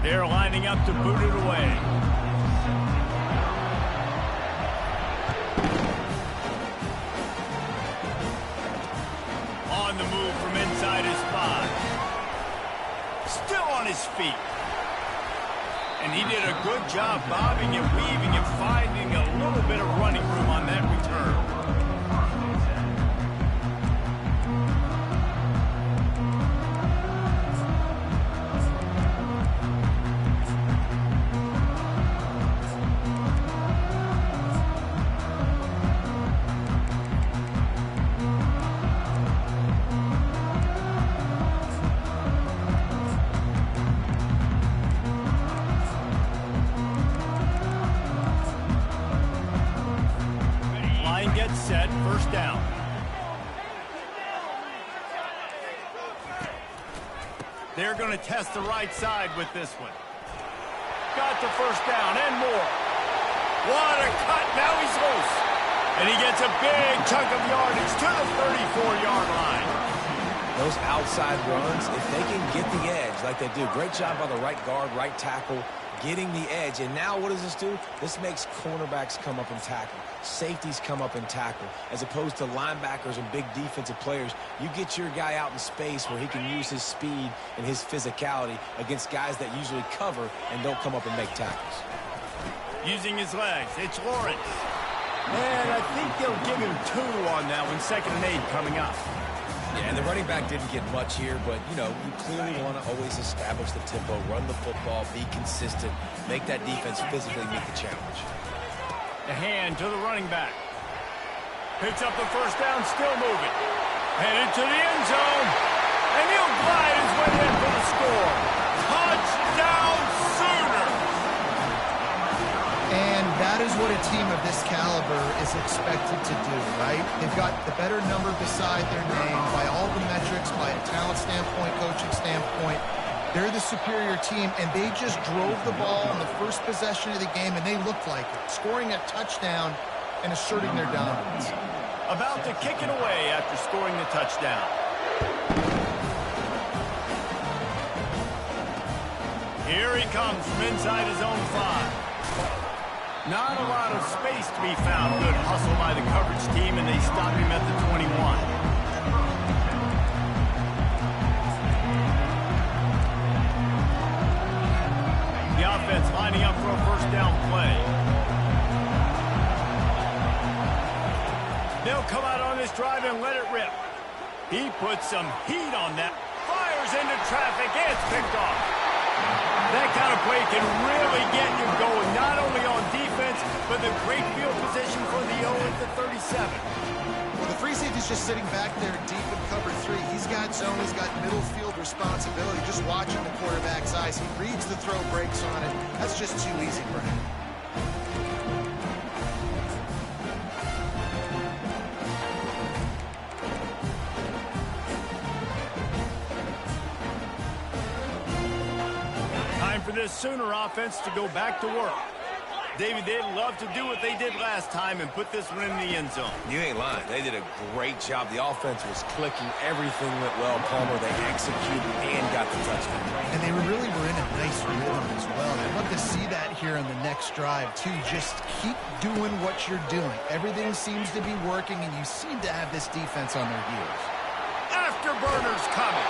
They're lining up to boot it away. On the move from inside his 5. Still on his feet. And he did a good job bobbing and weaving and finding a little bit of running room on that return. Gets set, first down. They're going to test the right side with this one. Got the first down and more. What a cut, now he's loose. And he gets a big chunk of yardage to the 34-yard line. Those outside runs, if they can get the edge like they do, great job by the right guard, right tackle, getting the edge. And now what does this do? This makes cornerbacks come up and tackle. Safeties come up and tackle. As opposed to linebackers and big defensive players, you get your guy out in space where he can use his speed and his physicality against guys that usually cover and don't come up and make tackles. Using his legs, it's Lawrence. And I think they'll give him 2 on that one, 2nd and 8 coming up. Yeah, and the running back didn't get much here, but, you know, you clearly want to always establish the tempo, run the football, be consistent, make that defense physically meet the challenge. A hand to the running back. Picks up the first down, still moving. Headed to the end zone. And he'll glide his way in for the score. Touchdown, Sooner! And that is what a team of this caliber is expected to do, right? They've got the better number beside their name by all the metrics, by a talent standpoint, coaching standpoint. They're the superior team, and they just drove the ball on the first possession of the game, and they looked like it, scoring a touchdown and asserting their dominance. About to kick it away after scoring the touchdown. Here he comes from inside his own 5. Not a lot of space to be found. Good hustle by the coverage team, and they stop him at the 21. The offense lining up for a first down play. They'll come out on this drive and let it rip. He puts some heat on that. Fires into traffic, and it's picked off. That kind of play can really get you going, not only on defense, but the great field position for the 0 at the 37. Well, the free safety's just sitting back there deep in cover 3. He's got zone, he's got middle field responsibility, just watching the quarterback's eyes. He reads the throw, breaks on it. That's just too easy for him. For this Sooner offense to go back to work. David, they'd love to do what they did last time and put this one in the end zone. You ain't lying. They did a great job. The offense was clicking. Everything went well. Palmer, they executed and got the touchdown. And they really were in a nice rhythm as well. I'd love to see that here on the next drive, too. Just keep doing what you're doing. Everything seems to be working, and you seem to have this defense on their heels. Afterburners coming.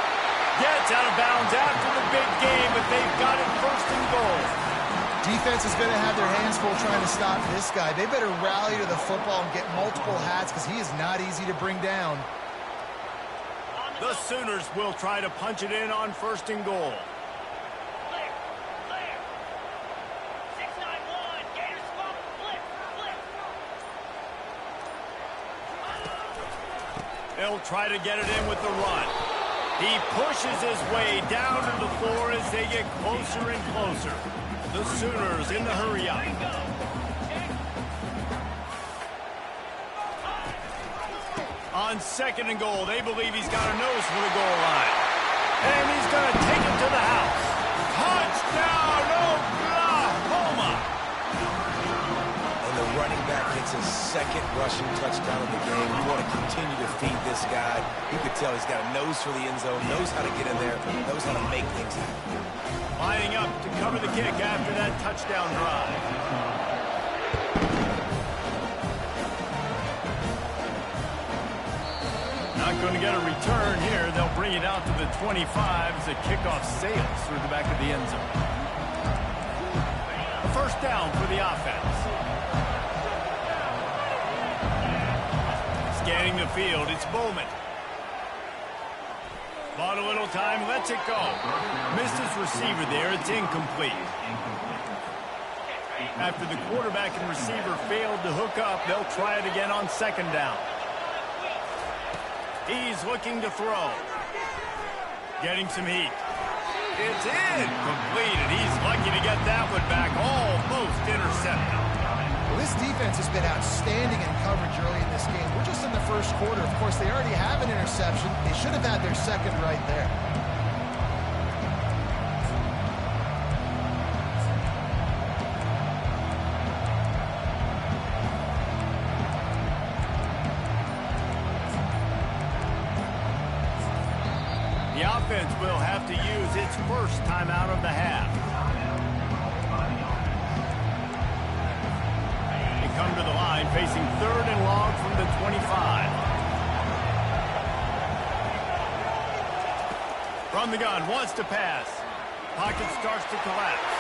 Gets out of bounds after the big game, but they've got it 1st and goal. Defense is going to have their hands full trying to stop this guy. They better rally to the football and get multiple hats because he is not easy to bring down. The Sooners will try to punch it in on 1st and goal. They'll try to get it in with the run. He pushes his way down to the floor as they get closer and closer. The Sooners in the hurry-up. On 2nd and goal, they believe he's got a nose for the goal line. And he's going to take it to the house. Touchdown, Oklahoma! And the running back gets his second rushing touchdown of the game. You want to continue to feed this guy. You can tell he's got a nose for the end zone, knows how to get in there, knows how to make things happen. Lining up to cover the kick after that touchdown drive. Not going to get a return here. They'll bring it out to the 25 as the kickoff sails through the back of the end zone. A first down for the offense. Scanning the field, it's Bowman. Bought a little time, lets it go. Missed his receiver there, it's incomplete. After the quarterback and receiver failed to hook up, they'll try it again on second down. He's looking to throw. Getting some heat. It's in. Completed. He's lucky to get that one back. Almost intercepted. Well, this defense has been outstanding in coverage early in this game. We're just in the first quarter. Of course, they already have an interception. They should have had their second right there. The offense will have to use its first timeout of the half. They come to the line facing third and long from the 25. From the gun, wants to pass. Pocket starts to collapse.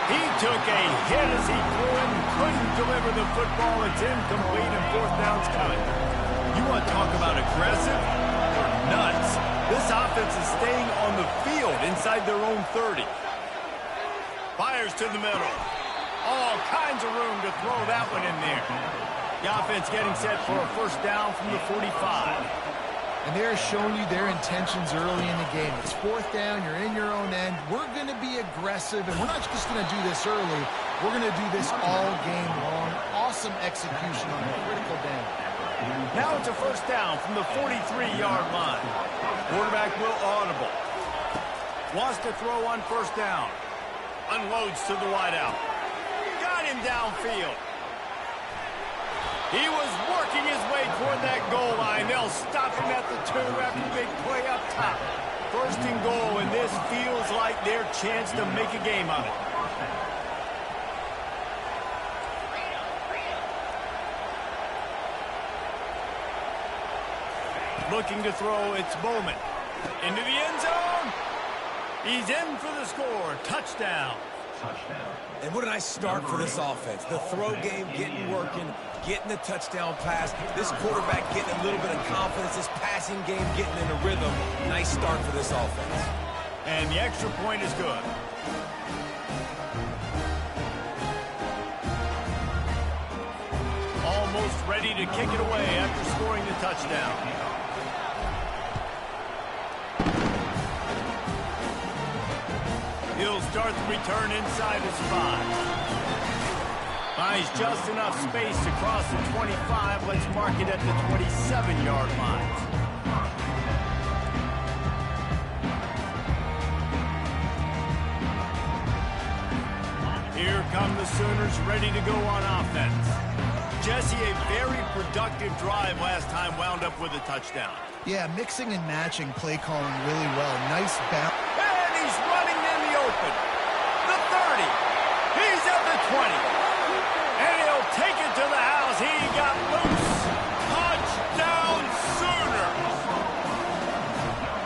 He took a hit as he threw it and couldn't deliver the football. It's incomplete and fourth down's coming. You want to talk about aggressive? They're nuts. This offense is staying on the field inside their own 30. Fires to the middle. All kinds of room to throw that one in there. The offense getting set for a first down from the 45. And they're showing you their intentions early in the game. It's fourth down. You're in your own end. We're going to be aggressive, and we're not just going to do this early. We're going to do this all game long. Awesome execution on a critical down. Now it's a first down from the 43-yard line. Quarterback will audible. Wants to throw on first down. Unloads to the wideout. Got him downfield. He was working his way toward that goal line. They'll stop him at the 2 after a big play up top. First and goal, and this feels like their chance to make a game of it. Looking to throw, it's Bowman. Into the end zone. He's in for the score. Touchdown. And what a nice start for this offense. The throw game getting working, getting the touchdown pass. This quarterback getting a little bit of confidence. This passing game getting in a rhythm. Nice start for this offense. And the extra point is good. Almost ready to kick it away after scoring the touchdown. He'll start the return inside his 5. Finds just enough space to cross the 25. Let's mark it at the 27-yard line. Here come the Sooners ready to go on offense. Jesse, a very productive drive last time wound up with a touchdown. Yeah, mixing and matching play calling really well. Nice bounce. And he's running in the open. The 30. He's at the 20. And he'll take it to the house. He got loose. Touchdown Sooners.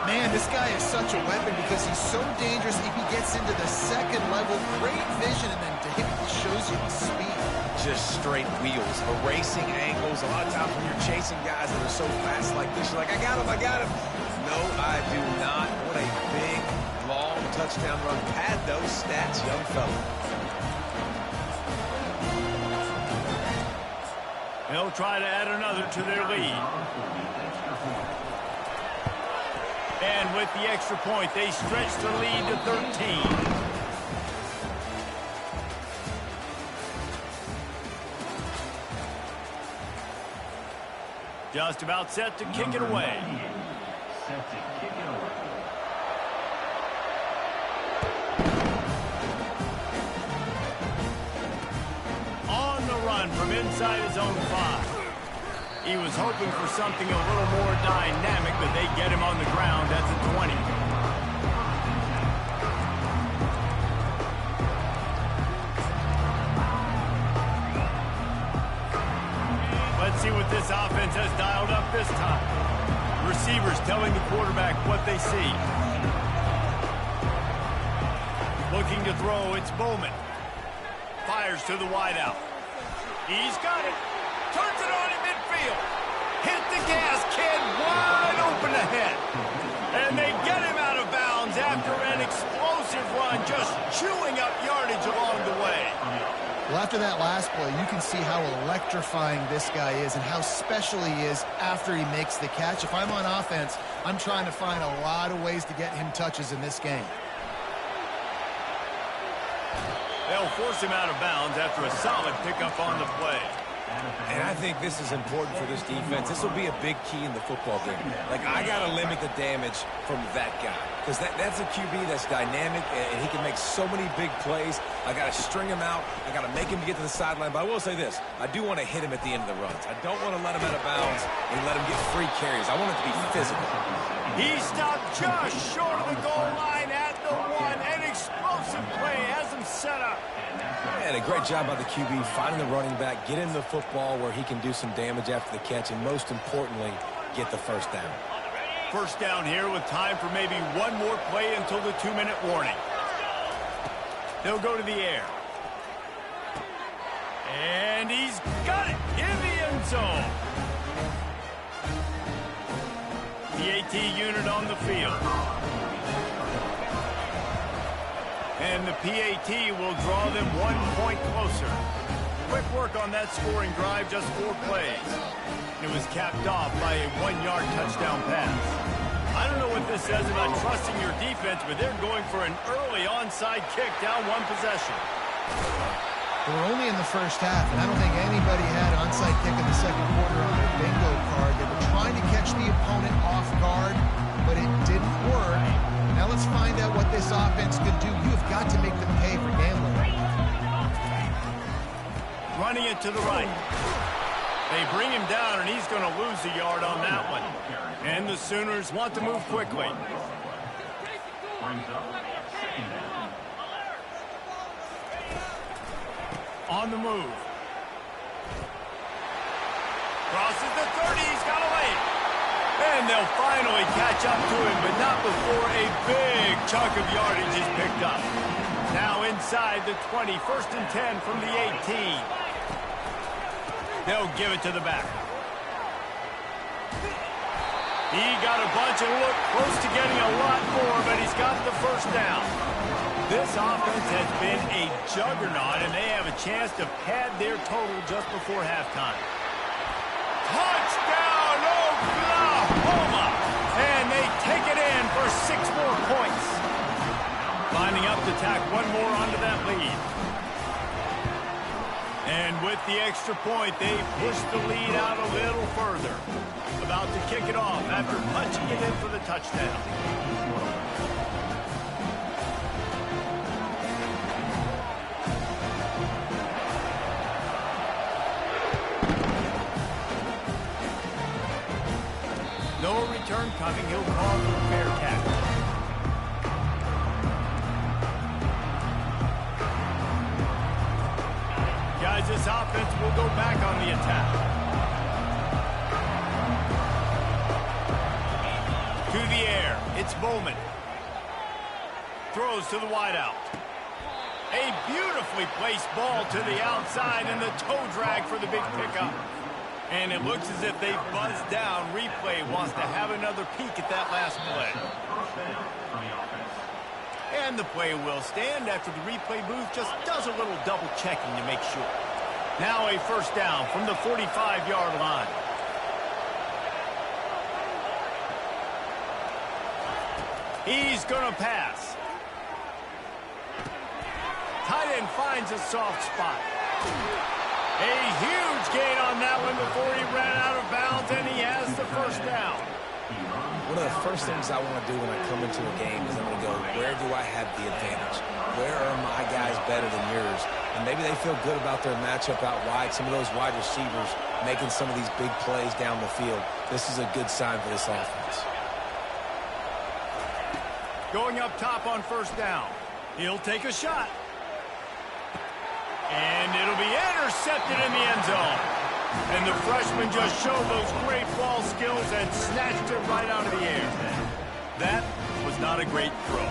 Man, this guy is such a weapon because he's so dangerous if he gets into the second level. Great vision, and then it shows you the speed. Just straight wheels, erasing angles. A lot of times when you're chasing guys that are so fast like this, you're like, I got him. No, I do not. What a big, long touchdown run. Pad those stats, young fella. They'll try to add another to their lead. And with the extra point, they stretch the lead to 13. Just about set to kick it away. On the run from inside his own 5. He was hoping for something a little more dynamic, but they get him on the ground at the 20. Let's see what this offense has dialed up this time. Receivers telling the quarterback what they see. Looking to throw, it's Bowman. Fires to the wideout. He's got it. Turns it on in midfield. Hit the gas, kid. Wide open ahead. And they get him out of bounds after an explosive run, just chewing up yardage along the way. Well, after that last play, you can see how electrifying this guy is and how special he is after he makes the catch. If I'm on offense, I'm trying to find a lot of ways to get him touches in this game. They'll force him out of bounds after a solid pickup on the play. And I think this is important for this defense. This will be a big key in the football game. Like, I got to limit the damage from that guy. Because that's a QB that's dynamic, and he can make so many big plays. I got to string him out. I got to make him get to the sideline. But I will say this. I do want to hit him at the end of the runs. I don't want to let him out of bounds and let him get free carries. I want it to be physical. He stopped just short of the goal line at the 1. An explosive play has him set up. And a great job by the QB finding the running back, get him the football where he can do some damage after the catch, and most importantly, get the first down. First down here with time for maybe one more play until the 2-minute warning. They'll go to the air. And he's got it in the end zone. The AT unit on the field. And the PAT will draw them 1 point closer. Quick work on that scoring drive, just 4 plays. It was capped off by a 1-yard touchdown pass. I don't know what this says about trusting your defense, but they're going for an early onside kick down 1 possession. We're only in the first half, and I don't think anybody had onside kick in the second quarter on their bingo card. They were trying to catch the opponent off guard, but it didn't work. Now let's find out what this offense could do. You have got to make them pay for gambling. Running it to the right. They bring him down, and he's going to lose a yard on that one. And the Sooners want to move quickly. On the move. Crosses the 30. He's got a lane. And they'll finally catch up to him, but not before a big chunk of yardage is picked up. Now inside the 20, 1st and 10 from the 18. They'll give it to the back. He got a bunch and looked close to getting a lot more, but he's got the first down. This offense has been a juggernaut, and they have a chance to pad their total just before halftime. Touchdown, Oklahoma! And they take it in for 6 more points. Lining up to tack 1 more onto that lead. And with the extra point, they push the lead out a little further. About to kick it off after punching it in for the touchdown. No return coming. He'll call for a fair catch. Guys, this offense will go back on the attack. To the air. It's Bowman. Throws to the wideout. A beautifully placed ball to the outside, and the toe drag for the big pickup. And it looks as if they've buzzed down. Replay wants to have another peek at that last play. And the play will stand after the replay booth just does a little double checking to make sure. Now a first down from the 45-yard line. He's going to pass. Tight end finds a soft spot. A huge gain on that one before he ran out of bounds, and he has the first down. Well, One of the first things I want to do when I come into a game is I'm going to go, where do I have the advantage? Where are my guys better than yours? And maybe they feel good about their matchup out wide. Some of those wide receivers making some of these big plays down the field. This is a good sign for this offense. Going up top on first down. He'll take a shot. And it'll be intercepted in the end zone. And the freshman just showed those great ball skills and snatched it right out of the air. That was not a great throw.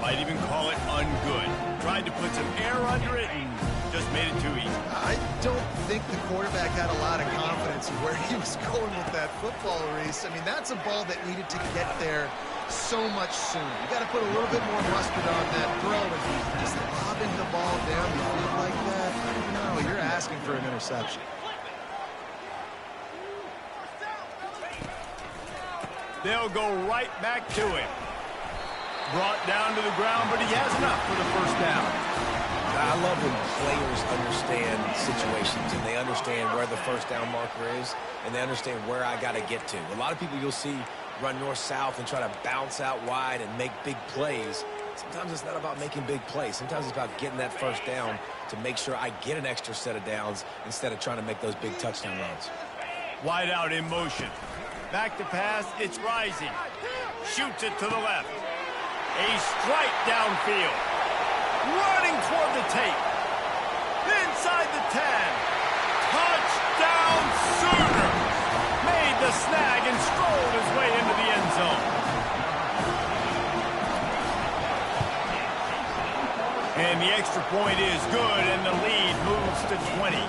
Might even call it ungood. Tried to put some air under it and just made it too easy. I don't think the quarterback had a lot of confidence in where he was going with that football, Reese. I mean, that's a ball that needed to get there so much sooner. You got to put a little bit more mustard on that throw, and just lobbing the ball down the field like that, no, you're asking for an interception. They'll go right back to him. Brought down to the ground, but he has enough for the first down. I love when players understand situations and they understand where the first down marker is and they understand where I got to get to. A lot of people you'll see run north-south and try to bounce out wide and make big plays. Sometimes it's not about making big plays. Sometimes it's about getting that first down to make sure I get an extra set of downs instead of trying to make those big touchdown runs. Wide out in motion. Back to pass, it's rising. Shoots it to the left. A strike downfield. Running toward the tape. Inside the 10. Touchdown Sooners! Made the snag and strolled his way into the end zone. And the extra point is good, and the lead moves to 20.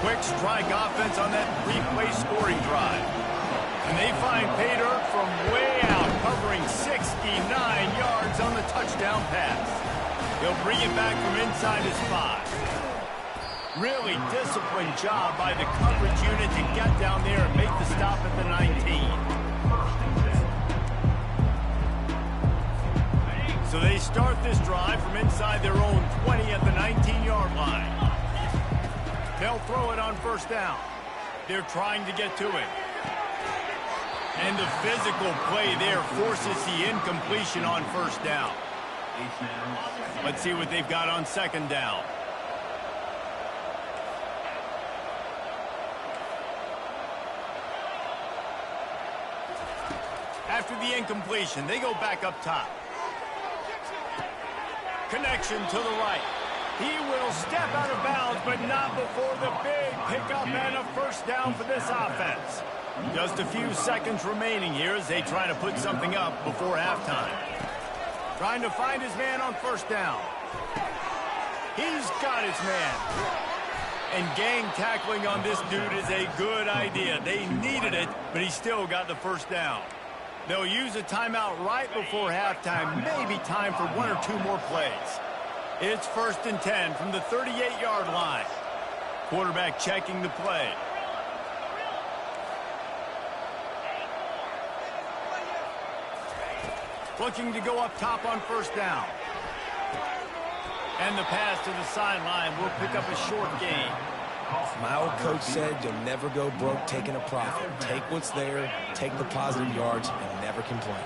Quick strike offense on that three-play scoring drive. And they find pay dirt from way out, covering 69 yards on the touchdown pass. He'll bring it back from inside his 5. Really disciplined job by the coverage unit to get down there and make the stop at the 19. So they start this drive from inside their own 20 at the 19-yard line. They'll throw it on first down. They're trying to get to it. And the physical play there forces the incompletion on first down. Let's see what they've got on second down. After the incompletion, they go back up top. Connection to the right. He will step out of bounds, but not before the big pickup and a first down for this offense. Just a few seconds remaining here as they try to put something up before halftime. Trying to find his man on first down. He's got his man. And gang tackling on this dude is a good idea. They needed it, but he still got the first down. They'll use a timeout right before halftime, maybe time for one or two more plays. It's 1st and 10 from the 38-yard line. Quarterback checking the play. Looking to go up top on first down. And the pass to the sideline will pick up a short gain. My old coach said you'll never go broke taking a profit. Take what's there, take the positive yards, and never complain.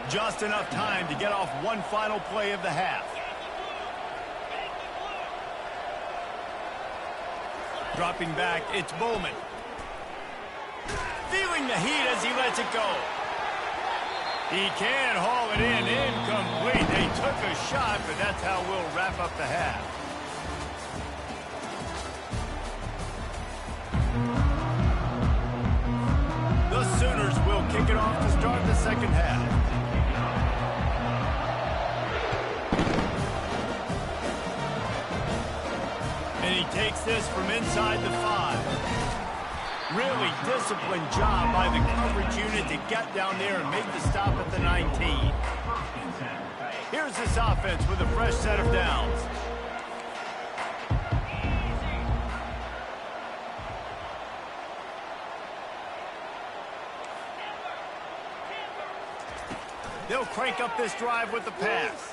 Just enough time to get off one final play of the half. Dropping back, it's Bowman. Feeling the heat as he lets it go. He can haul it in, incomplete. They took a shot, but that's how we'll wrap up the half. The Sooners will kick it off to start the second half. And he takes this from inside the 5. Really disciplined job by the coverage unit to get down there and make the stop at the 19. Here's this offense with a fresh set of downs. They'll crank up this drive with the pass.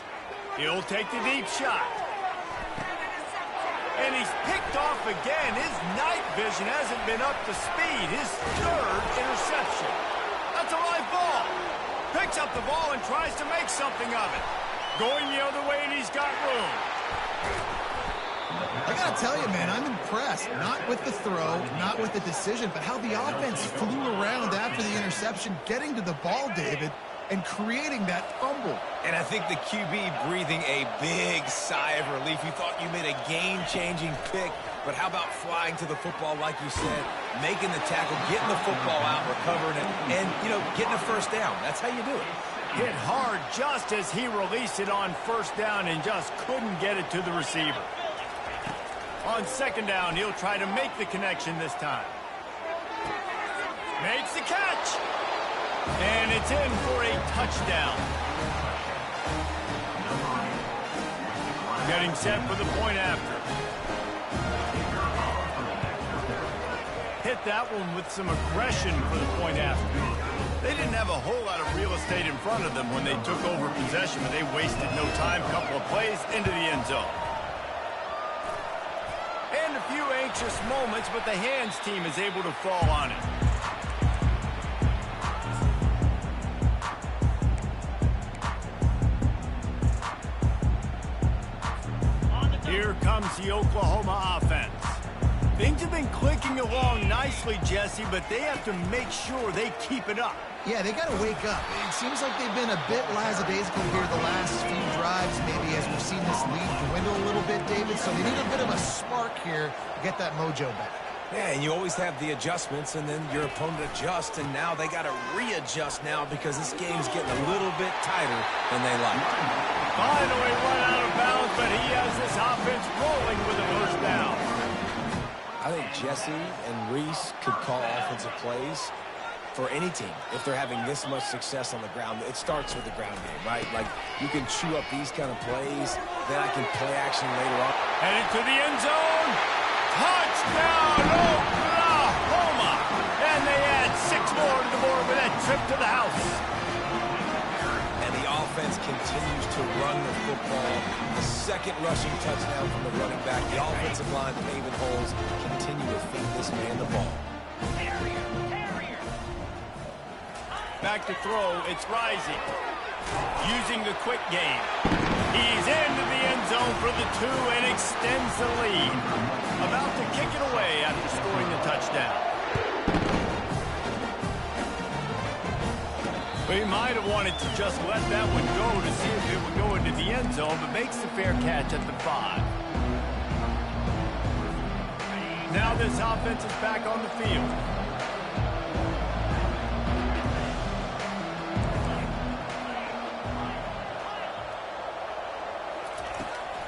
He'll take the deep shot. And he's picked off again. His night vision hasn't been up to speed. His 3rd interception. That's a live ball. picks up the ball and tries to make something of it. Going the other way, and he's got room. I gotta tell you, man, I'm impressed. Not with the throw, not with the decision, but how the offense flew around after the interception, getting to the ball, David, and creating that fumble. And I think the QB breathing a big sigh of relief. You thought you made a game-changing pick, but how about flying to the football, like you said, making the tackle, getting the football out, recovering it, and, getting a first down. That's how you do it. Hit hard just as he released it on first down and just couldn't get it to the receiver. On second down, he'll try to make the connection this time. Makes the catch. And it's in for a touchdown. Getting set for the point after. Hit that one with some aggression for the point after. They didn't have a whole lot of real estate in front of them when they took over possession, but they wasted no time. Couple of plays into the end zone. And a few anxious moments, but the hands team is able to fall on it. Here comes the Oklahoma offense. Things have been clicking along nicely, Jesse, but they have to make sure they keep it up. Yeah, they got to wake up. It seems like they've been a bit lackadaisical here the last few drives, maybe as we've seen this lead dwindle a little bit, David. So they need a bit of a spark here to get that mojo back. Yeah, and you always have the adjustments, and then your opponent adjusts, and now they got to readjust now because this game's getting a little bit tighter than they like. Finally run out of bounds, but he has this offense rolling with a first down. I think Jesse and Reese could call offensive plays for any team if they're having this much success on the ground. It starts with the ground game, right? Like, you can chew up these kind of plays, then I can play action later on. Headed to the end zone. Touchdown, Oklahoma! And they add 6 more to the board with that trip to the house. And the offense continues to run the football. The second rushing touchdown from the running back. The offensive line paving holes. Continue to feed this man the ball. Back to throw, it's Rising. Using the quick game. He's into the end zone for the 2 and extends the lead. About to kick it away after scoring the touchdown. But he might have wanted to just let that one go to see if it would go into the end zone, but makes the fair catch at the 5. Now this offense is back on the field.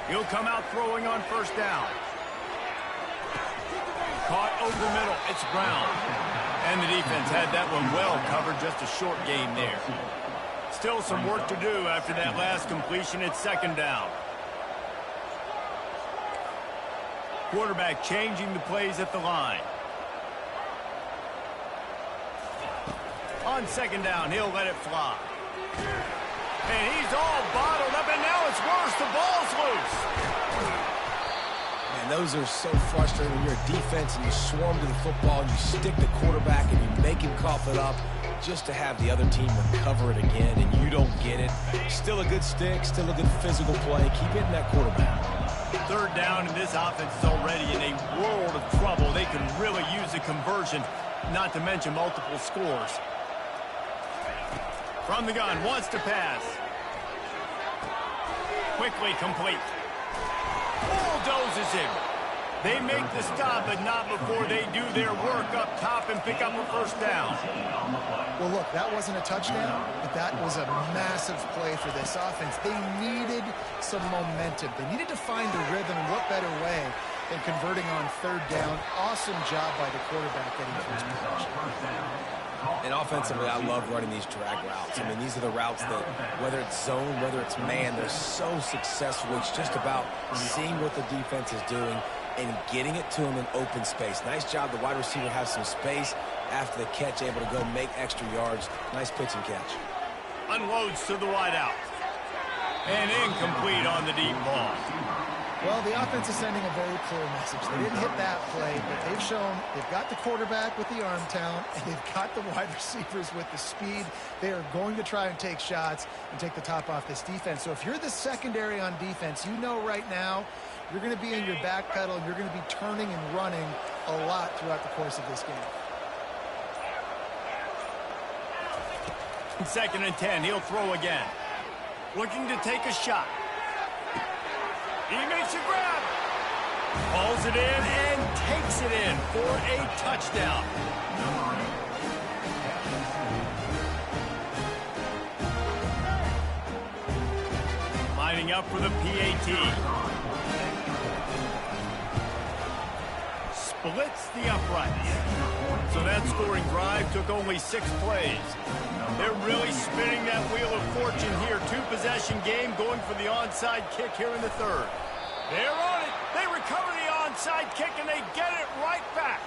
He'll come out throwing on first down. Caught over middle. It's Brown. And the defense had that one well covered. Just a short gain there. Still some work to do after that last completion. It's second down. Quarterback changing the plays at the line. On second down, he'll let it fly. And he's all bottled up, and now it's worse. The ball's loose. Man, those are so frustrating when you're a defense and you swarm to the football and you stick the quarterback and you make him cough it up just to have the other team recover it again, and you don't get it. Still a good stick, still a good physical play. Keep hitting that quarterback. Third down, and this offense is already in a world of trouble. They can really use a conversion, not to mention multiple scores. From the gun, wants to pass. Quickly complete. Bulldozes him. They make the stop, but not before they do their work up top and pick up a first down. Well, look, that wasn't a touchdown, but that was a massive play for this offense. They needed some momentum. They needed to find a rhythm, and what better way than converting on third down. Awesome job by the quarterback getting to his position. And offensively, I love running these drag routes. I mean, these are the routes that, whether it's zone, whether it's man, they're so successful. It's just about seeing what the defense is doing and getting it to him in open space. Nice job. The wide receiver has some space after the catch, able to go make extra yards. Nice pitch and catch. Unloads to the wide out. And incomplete on the deep ball. Well, the offense is sending a very clear message. They didn't hit that play, but they've shown they've got the quarterback with the arm talent, and they've got the wide receivers with the speed. They are going to try and take shots and take the top off this defense. So if you're the secondary on defense, you know right now you're going to be in your back pedal, and you're going to be turning and running a lot throughout the course of this game. 2nd and 10, he'll throw again. Looking to take a shot. He makes a grab. Hauls it in and takes it in for a touchdown. Lining up for the PAT. Splits the uprights. So that scoring drive took only 6 plays. They're really spinning that wheel of fortune here. 2-possession game, going for the onside kick here in the 3rd. They're on it. They recover the onside kick, and they get it right back.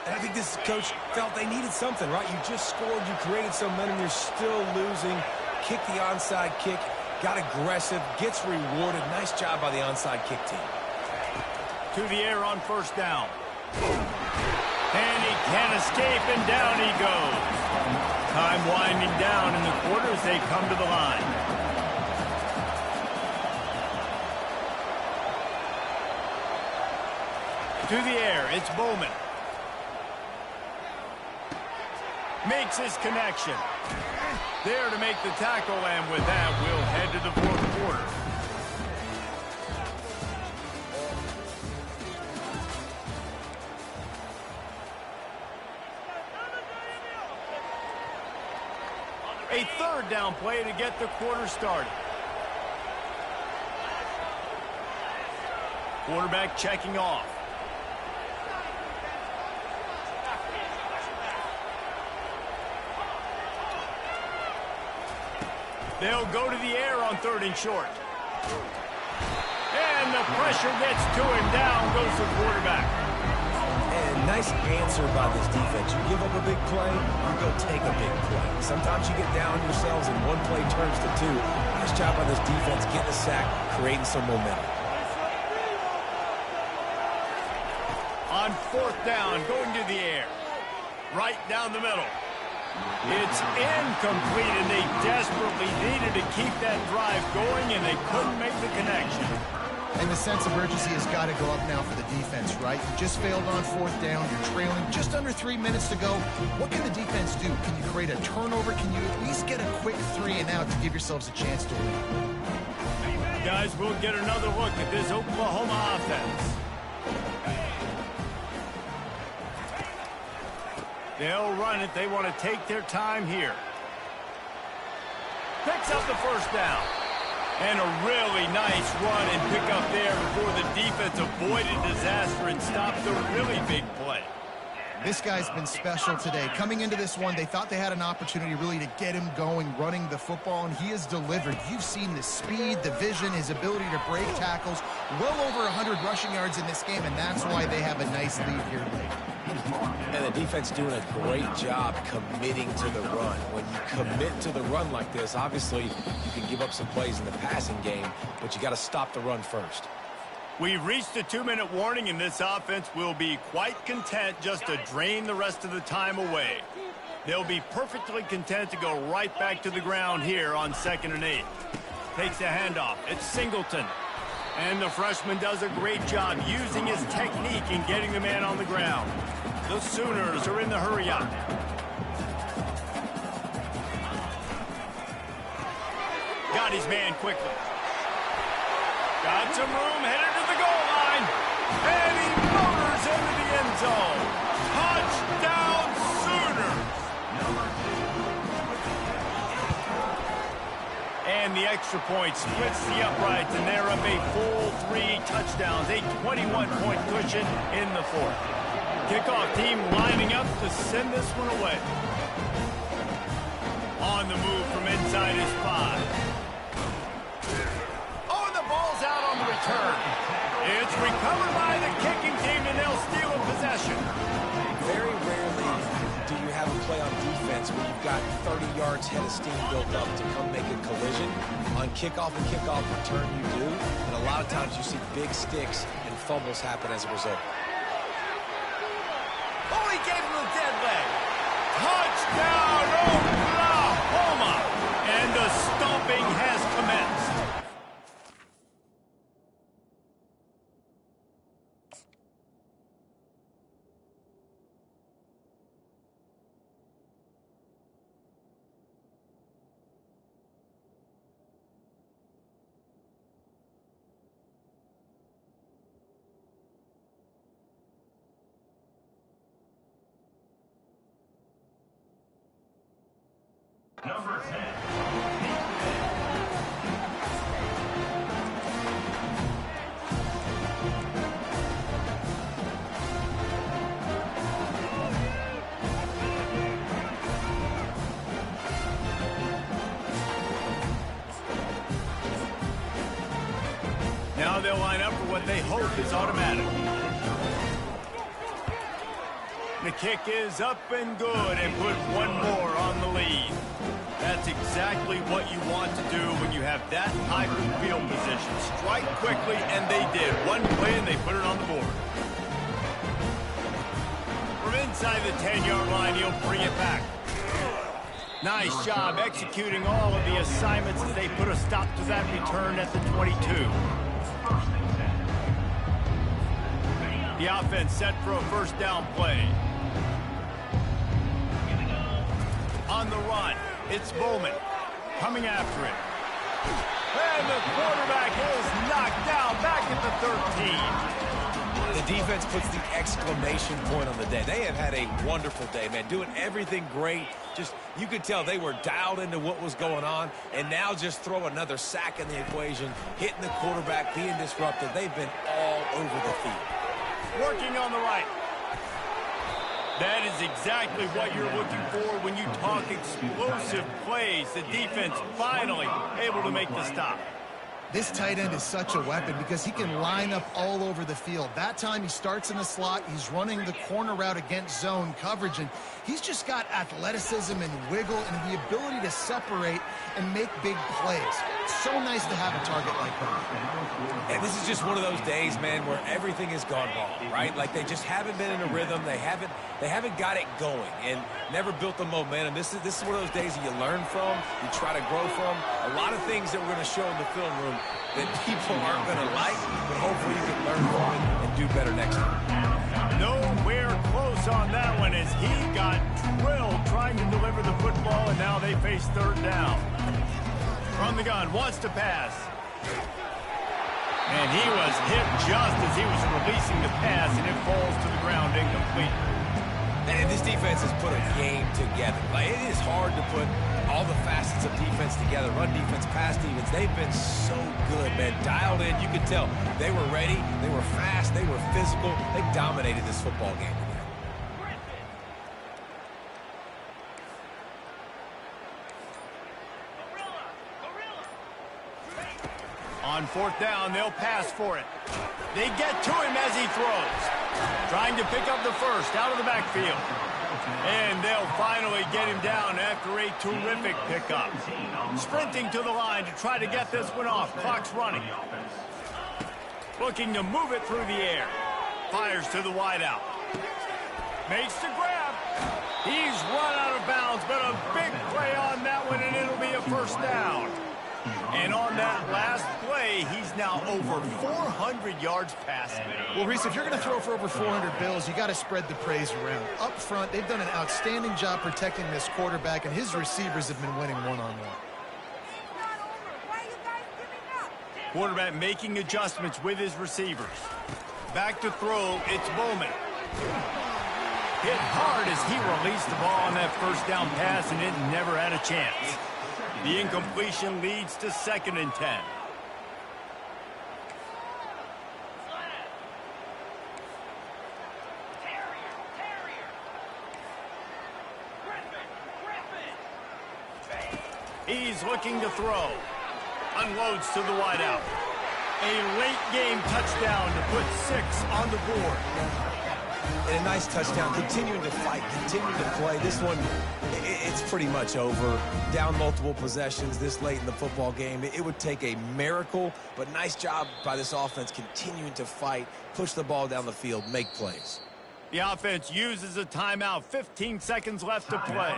And I think this coach felt they needed something, right? You just scored, you created some momentum, you're still losing. Kick the onside kick, got aggressive, gets rewarded. Nice job by the onside kick team. To the air on 1st down. And he can't escape, and down he goes. Time winding down in the quarter as they come to the line. To the air, it's Bowman. Makes his connection. There to make the tackle, and with that, we'll head to the 4th quarter. A 3rd down play to get the quarter started. Quarterback checking off. They'll go to the air on 3rd and short. And the pressure gets to him. Down goes the quarterback. And nice answer by this defense. You give up a big play, you go take a big play. Sometimes you get down yourselves and one play turns to 2. Nice job by this defense, getting a sack, creating some momentum. On 4th down, going to the air. Right down the middle. It's incomplete, and they desperately needed to keep that drive going, and they couldn't make the connection. And the sense of urgency has got to go up now for the defense, right? You just failed on 4th down. You're trailing just under 3 minutes to go. What can the defense do? Can you create a turnover? Can you at least get a quick 3 and out to give yourselves a chance to win? Guys, we'll get another look at this Oklahoma offense. They'll run it. They want to take their time here. Picks up the 1st down. And a really nice run and pick up there before the defense avoided disaster and stopped the really big play. This guy's been special today. Coming into this one, they thought they had an opportunity really to get him going, running the football, and he has delivered. You've seen the speed, the vision, his ability to break tackles. Well over 100 rushing yards in this game, and that's why they have a nice lead here late. And the defense doing a great job committing to the run. When you commit to the run like this, obviously you can give up some plays in the passing game, but you got to stop the run first. We've reached a 2-minute warning, and this offense will be quite content just to drain the rest of the time away. They'll be perfectly content to go right back to the ground here on 2nd and 8. Takes a handoff. It's Singleton. And the freshman does a great job using his technique in getting the man on the ground. The Sooners are in the hurry-up. Got his man quickly. Got some room, headed to the goal line. And he motors into the end zone. Touchdown, Sooners! And the extra point splits the uprights, and they're up a full 3 touchdowns, a 21-point cushion in the 4th. Kickoff team lining up to send this one away. On the move from inside his 5. Oh, and the ball's out on the return. It's recovered by the kicking team, and they'll steal a possession. Very rarely do you have a play on defense where you've got 30 yards head of steam built up to come make a collision. On kickoff and kickoff return, you do. And a lot of times you see big sticks and fumbles happen as a result. Oh, he gave him a dead leg. Touchdown, Oklahoma! And the stomping has commenced. Number 10. Now they'll line up for what they hope is automatic. The kick is up and good and put one more on the lead. That's exactly what you want to do when you have that type of field position. Strike quickly, and they did. One play, and they put it on the board. From inside the 10-yard line, he'll bring it back. Nice job executing all of the assignments as they put a stop to that return at the 22. The offense set for a first down play. On the run, it's Bowman coming after it. And the quarterback is knocked down back at the 13. The defense puts the exclamation point on the day. They have had a wonderful day, man, doing everything great. Just, you could tell they were dialed into what was going on, and now just throw another sack in the equation, hitting the quarterback, being disruptive. They've been all over the field. Working on the right. That is exactly what you're looking for when you talk explosive plays. The defense finally able to make the stop. This tight end is such a weapon because he can line up all over the field. That time he starts in the slot, he's running the corner route against zone coverage, and he's just got athleticism and wiggle and the ability to separate and make big plays. It's so nice to have a target like that. And this is just one of those days, man, where everything has gone wrong, right? Like they just haven't been in a rhythm. They haven't got it going and never built the momentum. This is one of those days that you learn from, you try to grow from. A lot of things that we're going to show in the film room that people aren't going to like, but hopefully you can learn from it and do better next time. Nowhere close on that one as he got drilled trying to deliver the football, and now they face third down. From the gun, wants to pass. And he was hit just as he was releasing the pass, and it falls to the ground incomplete. And this defense has put a game together. Like, it is hard to put all the facets of defense together. Run defense, pass defense. They've been so good, man. Dialed in. You could tell they were ready. They were fast. They were physical. They dominated this football game today. On fourth down, they'll pass for it. They get to him as he throws. Trying to pick up the first out of the backfield. And they'll finally get him down after a terrific pickup. Sprinting to the line to try to get this one off. Clock's running. Looking to move it through the air. Fires to the wideout. Makes the grab. He's run out of bounds, but a big play on that one, and it'll be a first down. And on that last play, he's now over 400 yards passing. Well, Reese, if you're going to throw for over 400 bills, you got to spread the praise around. Up front, they've done an outstanding job protecting this quarterback, and his receivers have been winning one-on-one. Quarterback making adjustments with his receivers. Back to throw, it's Bowman. Hit hard as he released the ball on that first down pass, and it never had a chance. The incompletion leads to 2nd and 10. He's looking to throw. Unloads to the wideout. A late-game touchdown to put 6 on the board. And a nice touchdown, continuing to fight, continuing to play. This one, it's pretty much over. Down multiple possessions this late in the football game. It would take a miracle, but nice job by this offense continuing to fight, push the ball down the field, make plays. The offense uses a timeout, 15 seconds left to play.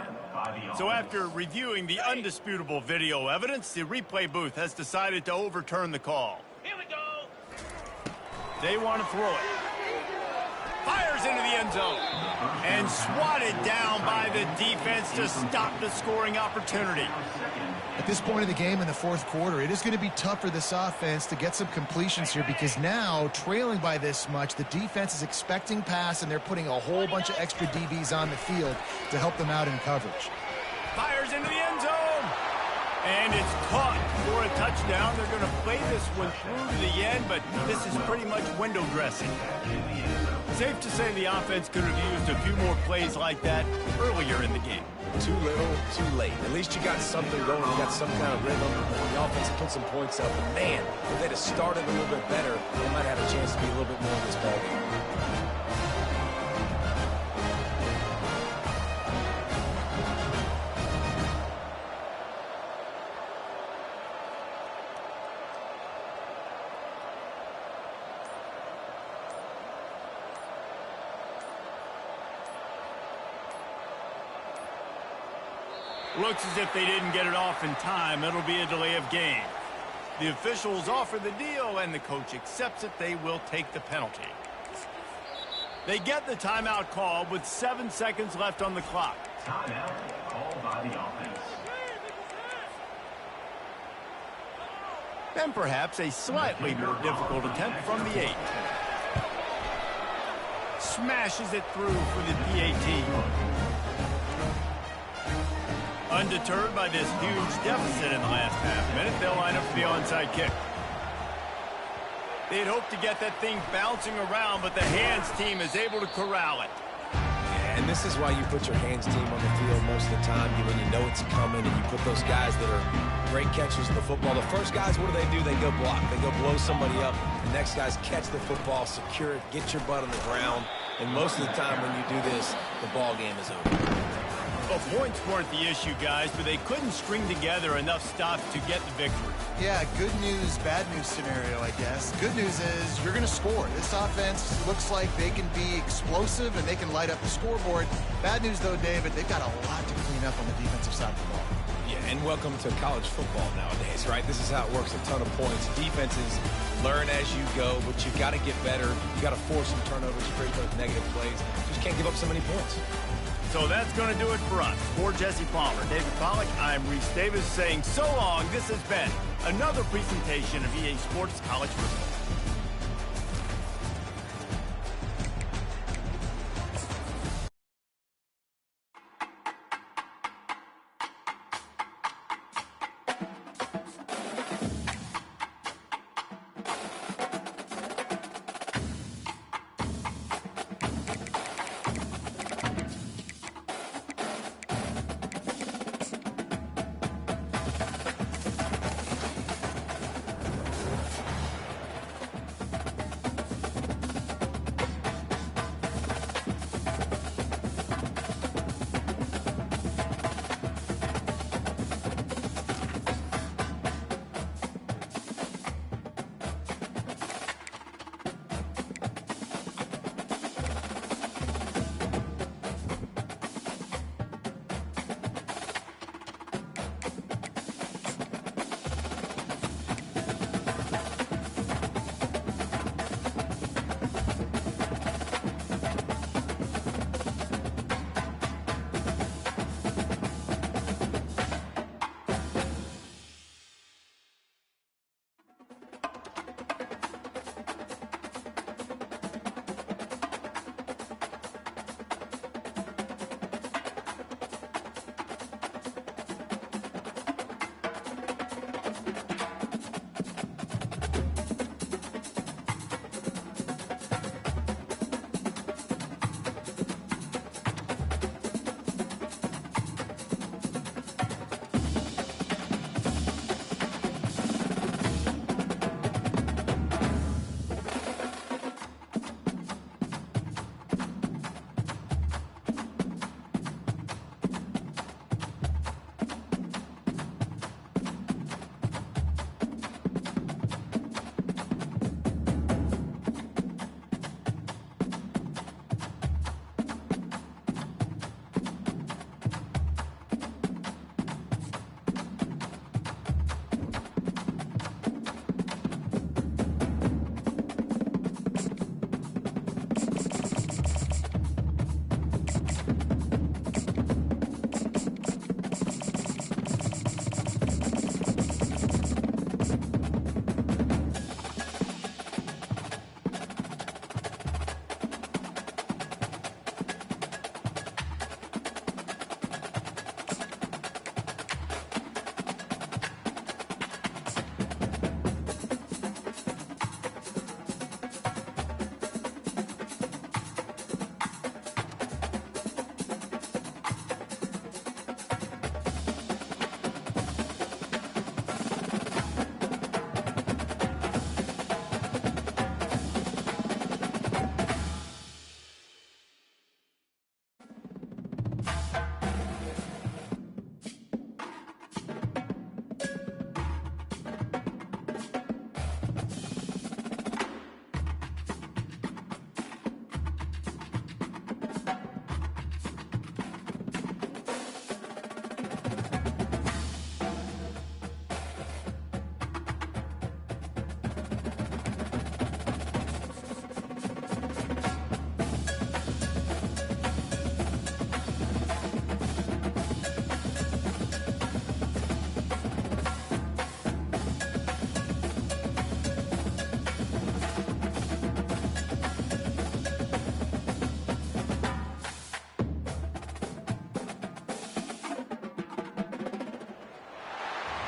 So after reviewing the undisputable video evidence, the replay booth has decided to overturn the call. Here we go. They want to throw it. Fires into the end zone. And swatted down by the defense to stop the scoring opportunity. At this point in the game in the fourth quarter, it is going to be tough for this offense to get some completions here because now, trailing by this much, the defense is expecting pass, and they're putting a whole bunch of extra DBs on the field to help them out in coverage. Fires into the end zone. And it's caught for a touchdown. They're going to play this one through to the end, but this is pretty much window dressing. Safe to say the offense could have used a few more plays like that earlier in the game. Too little, too late. At least you got something going. You got some kind of rhythm. The offense put some points up. But man, if they'd have started a little bit better, they might have a chance to be a little bit more in this ballgame. Looks as if they didn't get it off in time. It'll be a delay of game. The officials offer the deal, and the coach accepts it. They will take the penalty. They get the timeout call with 7 seconds left on the clock. Timeout called by the offense. And perhaps a slightly more difficult attempt from the 8. Smashes it through for the PAT. Undeterred by this huge deficit in the last half-minute, they'll line up for the onside kick. They'd hope to get that thing bouncing around, but the hands team is able to corral it. Yeah, and this is why you put your hands team on the field most of the time. When you know it's coming, and you put those guys that are great catchers of the football. The first guys, what do? They go block. They go blow somebody up. The next guys catch the football, secure it, get your butt on the ground. And most of the time when you do this, the ball game is over. Well, points weren't the issue, guys, but they couldn't string together enough stops to get the victory. Yeah, good news, bad news scenario, I guess. Good news is you're going to score. This offense looks like they can be explosive and they can light up the scoreboard. Bad news, though, David, they've got a lot to clean up on the defensive side of the ball. Yeah, and welcome to college football nowadays, right? This is how it works, a ton of points. Defenses learn as you go, but you've got to get better. You've got to force some turnovers, create those negative plays. Just can't give up so many points. So that's going to do it for us. For Jesse Palmer, David Pollack, I'm Reese Davis saying so long. This has been another presentation of EA Sports College Football.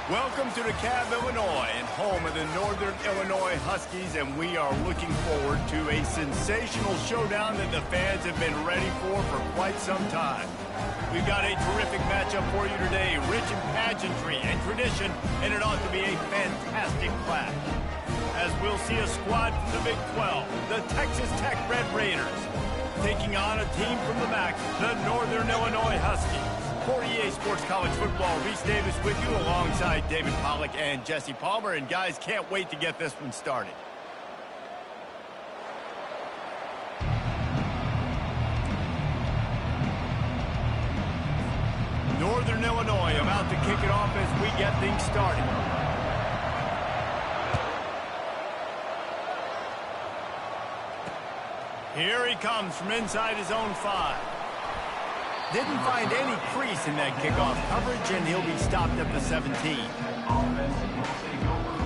Welcome to DeKalb, Illinois, and home of the Northern Illinois Huskies, and we are looking forward to a sensational showdown that the fans have been ready for quite some time. We've got a terrific matchup for you today, rich in pageantry and tradition, and it ought to be a fantastic clash. As we'll see a squad from the Big 12, the Texas Tech Red Raiders, taking on a team from the MAC, the Northern Illinois Huskies. For EA Sports College Football, Reese Davis with you alongside David Pollack and Jesse Palmer. And guys, can't wait to get this one started. Northern Illinois about to kick it off as we get things started. Here he comes from inside his own 5. Didn't find any crease in that kickoff coverage, and he'll be stopped at the 17. Offense will take over.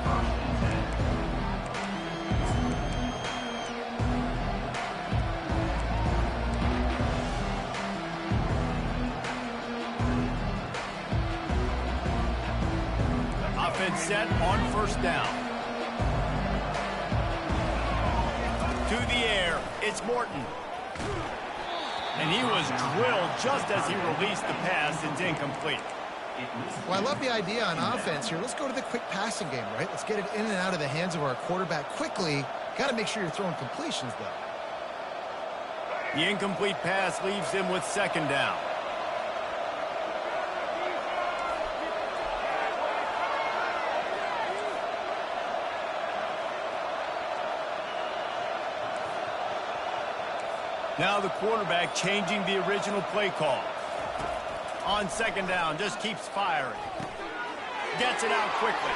First and 10. Offense set on first down. To the air, it's Morton. And he was drilled just as he released the pass. It's incomplete. Well, I love the idea on offense here. Let's go to the quick passing game, right? Let's get it in and out of the hands of our quarterback quickly. Got to make sure you're throwing completions, though. The incomplete pass leaves him with second down. Now the quarterback changing the original play call. On second down, just keeps firing. Gets it out quickly.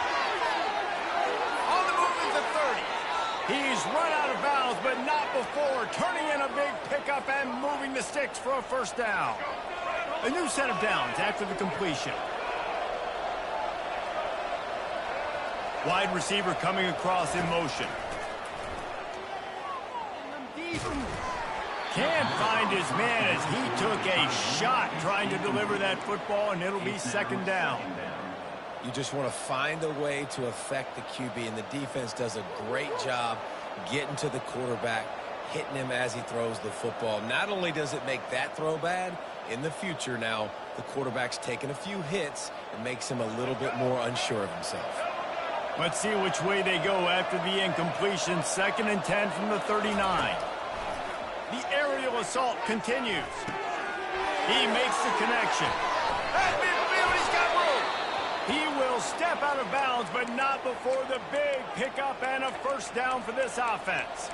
On the move is the 30. He's run out of bounds, but not before turning in a big pickup and moving the sticks for a first down. A new set of downs after the completion. Wide receiver coming across in motion. Can't find his man as he took a shot trying to deliver that football, and it'll be second down. You just want to find a way to affect the QB, and the defense does a great job getting to the quarterback, hitting him as he throws the football. Not only does it make that throw bad, in the future now, the quarterback's taking a few hits and makes him a little bit more unsure of himself. Let's see which way they go after the incompletion. Second and 10 from the 39. The aerial assault continues. He makes the connection. At midfield, he's got room. He will step out of bounds, but not before the big pickup and a first down for this offense.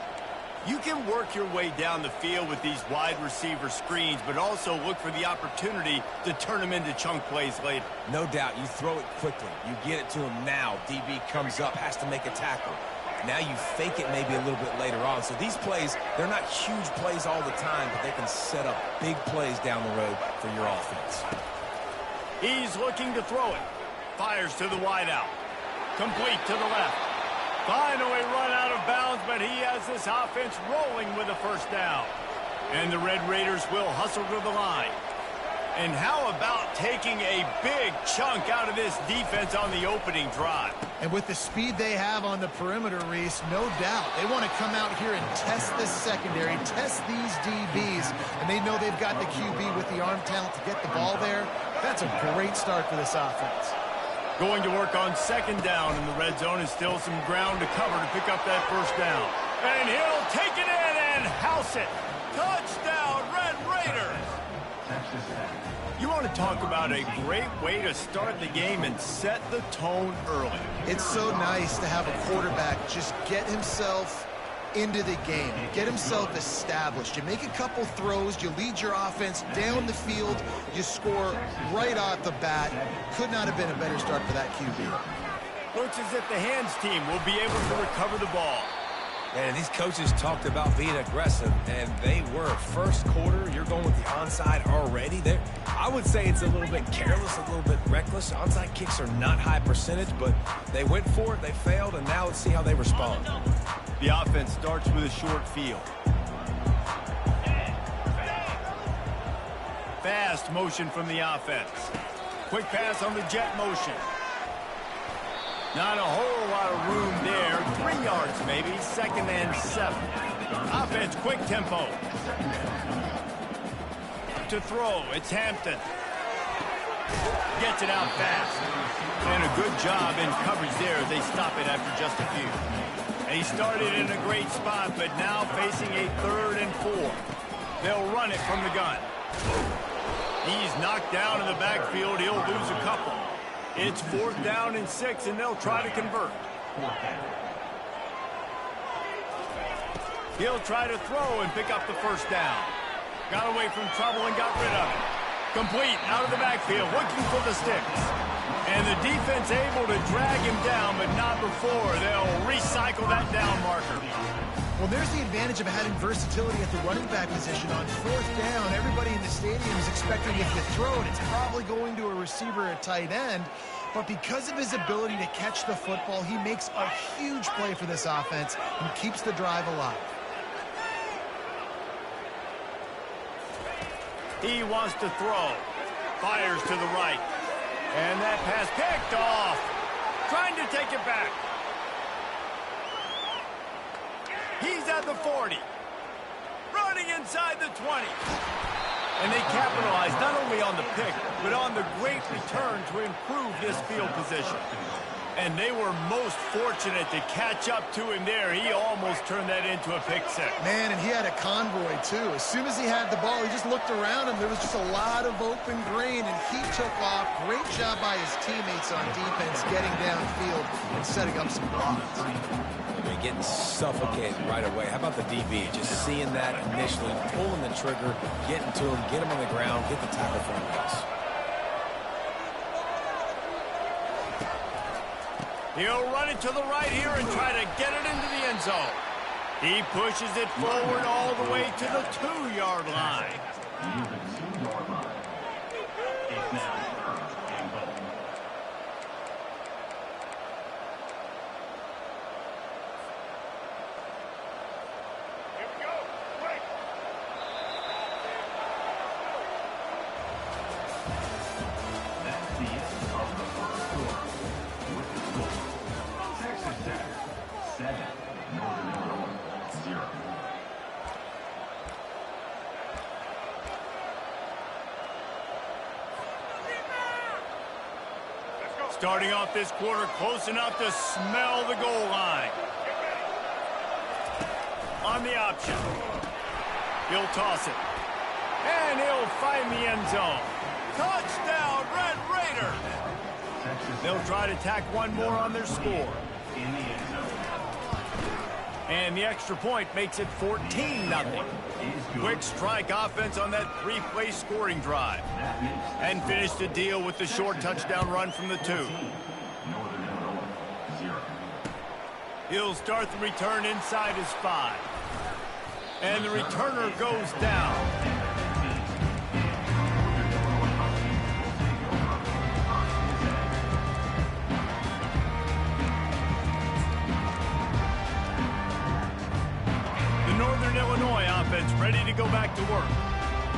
You can work your way down the field with these wide receiver screens, but also look for the opportunity to turn them into chunk plays later. No doubt, you throw it quickly. You get it to him now. DB comes up, has to make a tackle. Now you fake it maybe a little bit later on. So these plays, they're not huge plays all the time, but they can set up big plays down the road for your offense. He's looking to throw it. Fires to the wideout. Complete to the left. Finally run out of bounds, but he has this offense rolling with a first down. And the Red Raiders will hustle to the line. And how about taking a big chunk out of this defense on the opening drive? And with the speed they have on the perimeter, Reese, no doubt, they want to come out here and test this secondary, test these DBs, and they know they've got the QB with the arm talent to get the ball there. That's a great start for this offense. Going to work on second down in the red zone, is still some ground to cover to pick up that first down. And he'll take it in and house it. Touchdown, Red Raiders! You want to talk about a great way to start the game and set the tone early. It's so nice to have a quarterback just get himself into the game, get himself established. You make a couple throws, you lead your offense down the field, you score right off the bat. Could not have been a better start for that QB. Looks as if the hands team will be able to recover the ball. And these coaches talked about being aggressive, and they were. First quarter, you're going with the onside already. I would say it's a little bit careless, a little bit reckless. Onside kicks are not high percentage, but they went for it, they failed, and now let's see how they respond. The offense starts with a short field. Fast motion from the offense. Quick pass on the jet motion. Not a whole lot of room there. 3 yards maybe, 2nd and 7. Offense, quick tempo. To throw, it's Hampton. Gets it out fast. And a good job in coverage there as they stop it after just a few. He started in a great spot, but now facing a 3rd and 4. They'll run it from the gun. He's knocked down in the backfield. He'll lose a couple. It's 4th down and 6, and they'll try to convert. He'll try to throw and pick up the 1st down. Got away from trouble and got rid of it. Complete out of the backfield, looking for the sticks. And the defense able to drag him down, but not before. They'll recycle that down marker. Well, there's the advantage of having versatility at the running back position. On 4th down, everybody in the stadium is expecting if you throw it, it's probably going to a receiver at tight end. But because of his ability to catch the football, he makes a huge play for this offense and keeps the drive alive. He wants to throw. Fires to the right. And that pass picked off. Trying to take it back. He's at the 40. Running inside the 20. And they capitalize not only on the pick, but on the great return to improve this field position. And they were most fortunate to catch up to him there. He almost turned that into a pick six. Man, and he had a convoy, too. As soon as he had the ball, he just looked around him. There was just a lot of open green, and he took off. Great job by his teammates on defense, getting downfield and setting up some blocks. Getting suffocated right away. How about the DB? Just seeing that initially, pulling the trigger, getting to him, get him on the ground, get the tackle for him. He'll run it to the right here and try to get it into the end zone. He pushes it forward all the way to the 2-yard line. The 2-yard line. It's now 3rd and goal. Here we go. Quick. That's the end of the 1st quarter. With the score, Texas Tech 7, Northern Illinois 0. Starting off this quarter close enough to smell the goal line. On the option. He'll toss it. And he'll find the end zone. Touchdown, Red Raiders! They'll try to tack one more on their score. In the end zone. And the extra point makes it 14-0. Quick strike offense on that 3-play scoring drive. And finish the deal with the short touchdown run from the 2. Northern Illinois 0. He'll start the return inside his 5. And the returner goes down. Northern Illinois offense ready to go back to work.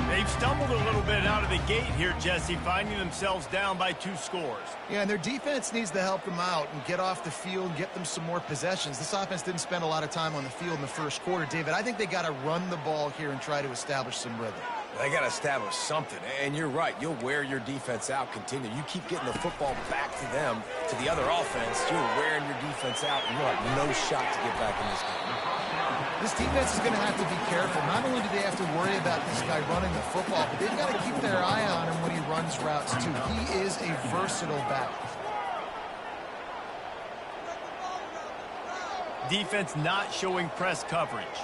They've stumbled a little bit out of the gate here, Jesse, finding themselves down by 2 scores. Yeah, and their defense needs to help them out and get off the field and get them some more possessions. This offense didn't spend a lot of time on the field in the 1st quarter, David. I think they got to run the ball here and try to establish some rhythm. They got to establish something, and you're right. You'll wear your defense out, continue. You keep getting the football back to them, to the other offense, you're wearing your defense out, and you'll have no shot to get back in this game. This defense is going to have to be careful. Not only do they have to worry about this guy running the football, but they've got to keep their eye on him when he runs routes, too. He is a versatile back. Defense not showing press coverage.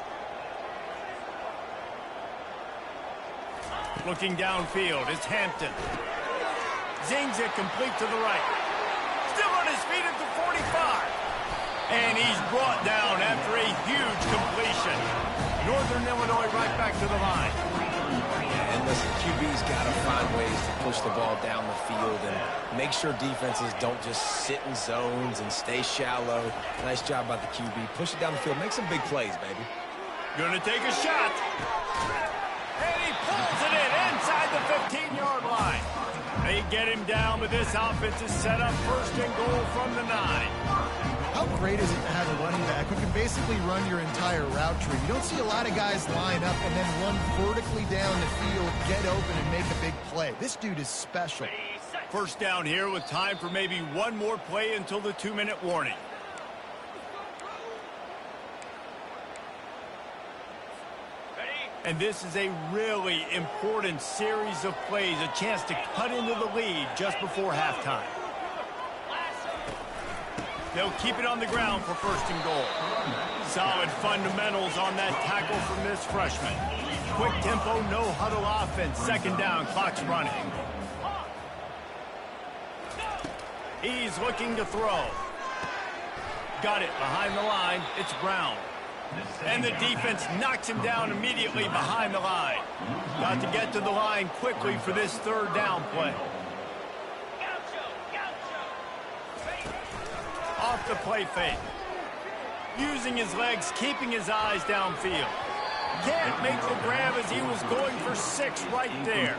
Looking downfield, it's Hampton. Zings it complete to the right. Still on his feet at the 45. And he's brought down after a huge completion. Northern Illinois right back to the line. And listen, QB's got to find ways to push the ball down the field and make sure defenses don't just sit in zones and stay shallow. Nice job by the QB. Push it down the field. Make some big plays, baby. Gonna take a shot. And he pulls it in inside the 15-yard line. They get him down, but this offense is set up first and goal from the 9. How great is it to have a running back who can basically run your entire route tree? You don't see a lot of guys line up and then run vertically down the field, get open, and make a big play. This dude is special. First down here with time for maybe one more play until the 2-minute warning. And this is a really important series of plays, a chance to cut into the lead just before halftime. They'll keep it on the ground for first and goal. Solid fundamentals on that tackle from this freshman. Quick tempo, no huddle offense. Second down, clock's running. He's looking to throw. Got it behind the line. It's Brown. And the defense knocks him down immediately behind the line. Got to get to the line quickly for this third down play. Off the play fake. Using his legs, keeping his eyes downfield. Can't make the grab as he was going for 6 right there.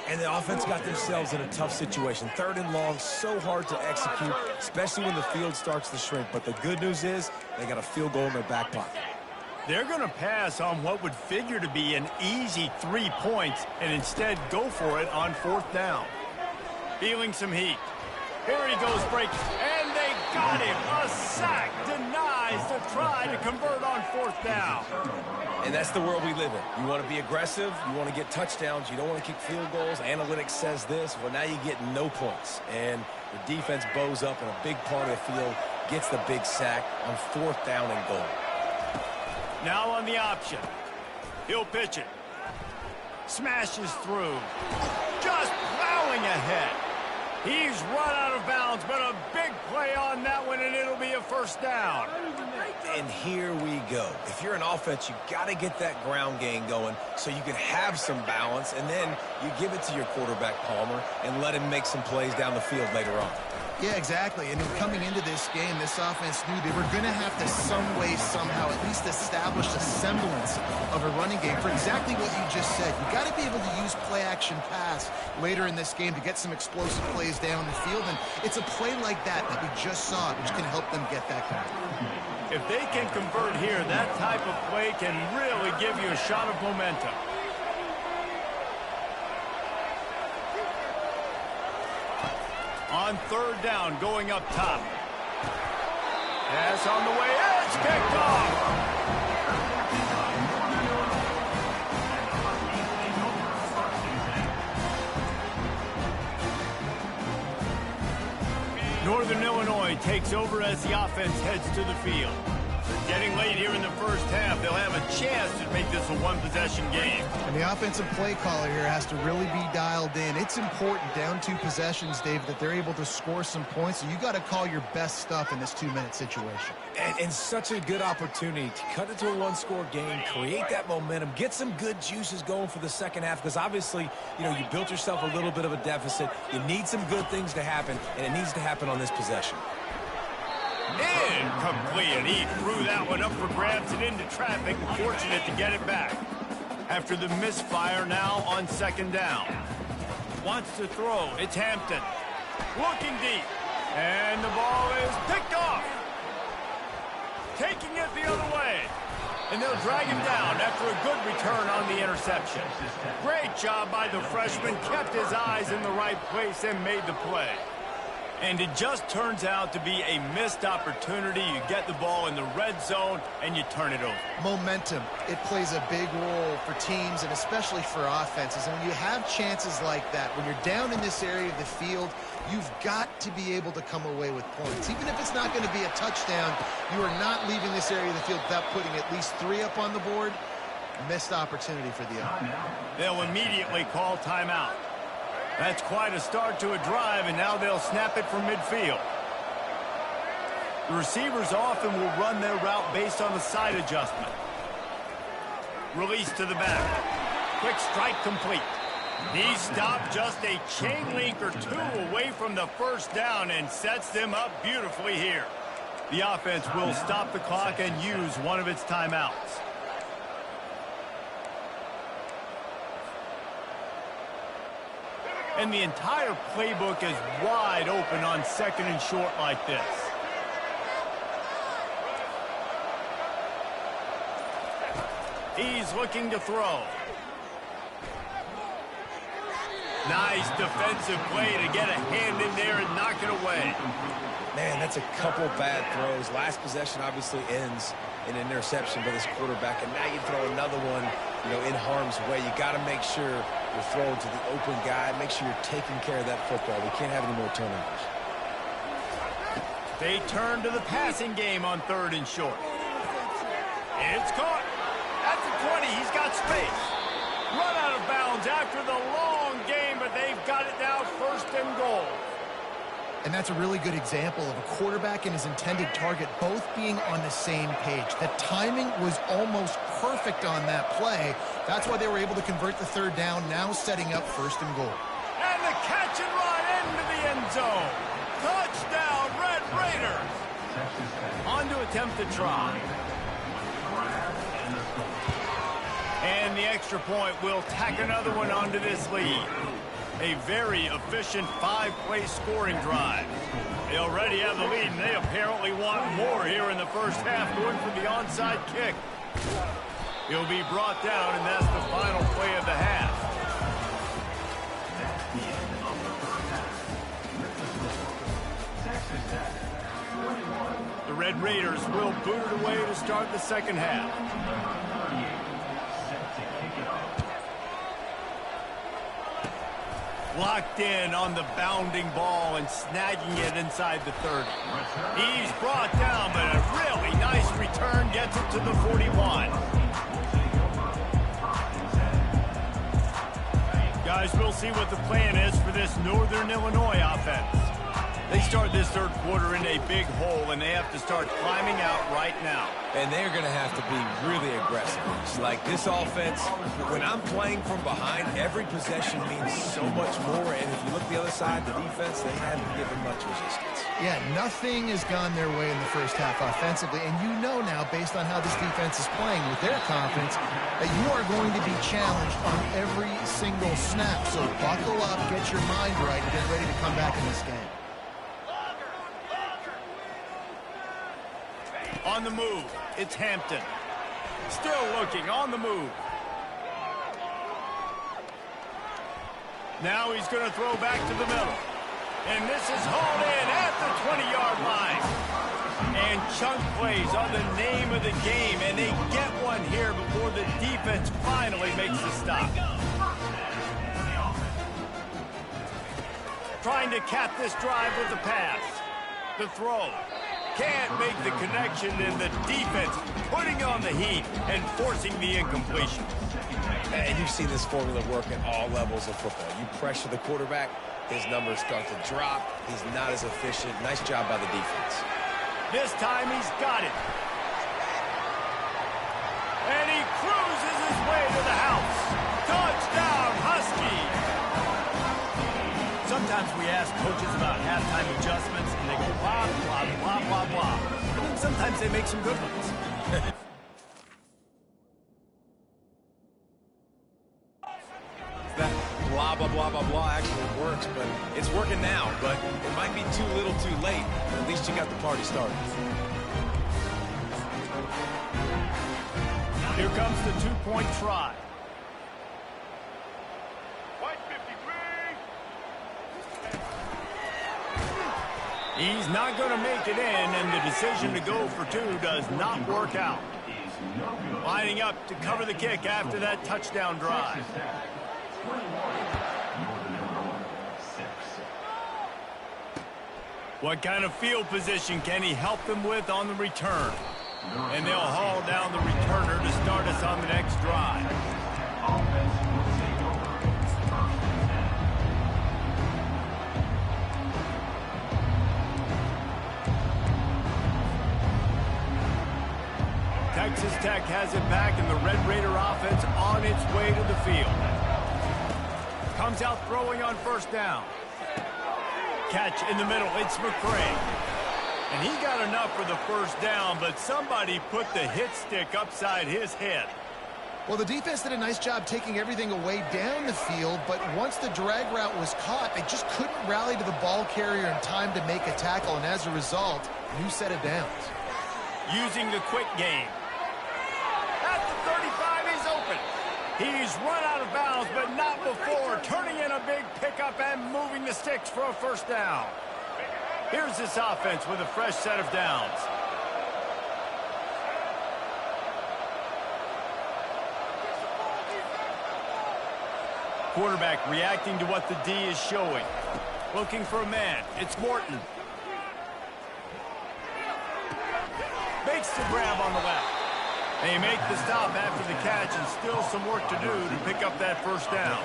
And the offense got themselves in a tough situation. Third and long, so hard to execute, especially when the field starts to shrink. But the good news is they got a field goal in their back pocket. They're going to pass on what would figure to be an easy 3 points and instead go for it on 4th down. Feeling some heat. Here he goes breaking. And they got him. A sack denies the try to convert on 4th down. And that's the world we live in. You want to be aggressive. You want to get touchdowns. You don't want to kick field goals. Analytics says this. Well, now you get no points. And the defense bows up in a big part of the field, gets the big sack on 4th down and goal. Now on the option. He'll pitch it. Smashes through. Just plowing ahead. He's run out of bounds, but a big play on that one, and it'll be a first down. And here we go. If you're an offense, you got to get that ground game going so you can have some balance, and then you give it to your quarterback, Palmer, and let him make some plays down the field later on. Yeah, exactly. And coming into this game, this offense knew they were going to have to some way, somehow, at least establish a semblance of a running game for exactly what you just said. You got to be able to use play-action pass later in this game to get some explosive plays down the field. And it's a play like that we just saw, which can help them get that back. If they can convert here, that type of play can really give you a shot of momentum. On 3rd down, going up top. Pass on the way. It's kicked off. Northern Illinois takes over as the offense heads to the field. Getting late here in the first half, they'll have a chance to make this a one-possession game. And the offensive play caller here has to really be dialed in. It's important down 2 possessions, Dave, that they're able to score some points. So you got to call your best stuff in this 2-minute situation. And such a good opportunity to cut it to a 1-score game, create that momentum, get some good juices going for the second half, because obviously, you know, you built yourself a little bit of a deficit. You need some good things to happen, and it needs to happen on this possession. Incomplete, and he threw that one up for grabs and into traffic. Fortunate to get it back. After the misfire, now on 2nd down. Wants to throw. It's Hampton. Looking deep. And the ball is picked off. Taking it the other way. And they'll drag him down after a good return on the interception. Great job by the freshman. Kept his eyes in the right place and made the play. And it just turns out to be a missed opportunity. You get the ball in the red zone, and you turn it over. Momentum. It plays a big role for teams and especially for offenses. And when you have chances like that, when you're down in this area of the field, you've got to be able to come away with points. Even if it's not going to be a touchdown, you are not leaving this area of the field without putting at least 3 up on the board. Missed opportunity for the offense. They'll immediately call timeout. That's quite a start to a drive, and now they'll snap it from midfield. The receivers often will run their route based on the side adjustment. Release to the back. Quick strike complete. He stopped just a chain link or 2 away from the first down and sets them up beautifully here. The offense will stop the clock and use one of its timeouts. And the entire playbook is wide open on 2nd and short like this. He's looking to throw. Nice defensive play to get a hand in there and knock it away. Man, that's a couple bad throws. Last possession obviously ends in an interception by this quarterback, and now you throw another one, in harm's way. You got to make sure you're throwing to the open guy. Make sure you're taking care of that football. We can't have any more turnovers. They turn to the passing game on 3rd and short. It's caught. At the 20, he's got space. Run out of bounds after the long game, but they've got it now 1st and goal. And that's a really good example of a quarterback and his intended target both being on the same page. The timing was almost perfect on that play. That's why they were able to convert the 3rd down, now setting up 1st and goal. And the catch and run into the end zone. Touchdown, Red Raiders. On to attempt to try. And the extra point will tack another one onto this lead. A very efficient 5-play scoring drive. They already have the lead, and they apparently want more here in the first half, going for the onside kick. He'll be brought down, and that's the final play of the half. The Red Raiders will boot it away to start the second half. Locked in on the bounding ball and snagging it inside the 30. He's brought down, but a really nice return gets it to the 41. Guys, we'll see what the plan is for this Northern Illinois offense. They start this 3rd quarter in a big hole, and they have to start climbing out right now. And they're going to have to be really aggressive. It's like this offense, when I'm playing from behind, every possession means so much more. And if you look the other side, the defense, they haven't given much resistance. Yeah, nothing has gone their way in the first half offensively. And you know now, based on how this defense is playing with their confidence, that you are going to be challenged on every single snap. So buckle up, get your mind right, and get ready to come back in this game. On the move, it's Hampton. Still looking, on the move. Now he's going to throw back to the middle. And this is hauled in at the 20-yard line. And chunk plays are the name of the game, and they get one here before the defense finally makes the stop. Trying to cap this drive with the pass. The throw. Can't make the connection, and the defense putting on the heat and forcing the incompletion. And you've seen this formula work at all levels of football. You pressure the quarterback, his numbers start to drop. He's not as efficient. Nice job by the defense. This time he's got it. And he cruises his way to the house. Touchdown, Huskies! Sometimes we ask coaches about halftime adjustments, and they go blah, blah, blah, blah, blah. And then sometimes they make some good ones. That blah, blah, blah, blah, blah actually works, but it's working now. But it might be too little too late. But at least you got the party started. Here comes the 2-point try. He's not going to make it in, and the decision to go for 2 does not work out. Lining up to cover the kick after that touchdown drive. What kind of field position can he help them with on the return? And they'll haul down the returner to start us on the next drive. Texas Tech has it back, and the Red Raider offense on its way to the field. Comes out throwing on 1st down. Catch in the middle, it's McCray. And he got enough for the 1st down, but somebody put the hit stick upside his head. Well, the defense did a nice job taking everything away down the field, but once the drag route was caught, they just couldn't rally to the ball carrier in time to make a tackle, and as a result, new set of downs. Using the quick game. At the 35, he's open. He's run out of bounds, but not before turning in a big pickup and moving the sticks for a first down. Here's this offense with a fresh set of downs. Quarterback reacting to what the D is showing. Looking for a man. It's Morton. Makes the grab on the left. They make the stop after the catch, and still some work to do to pick up that first down.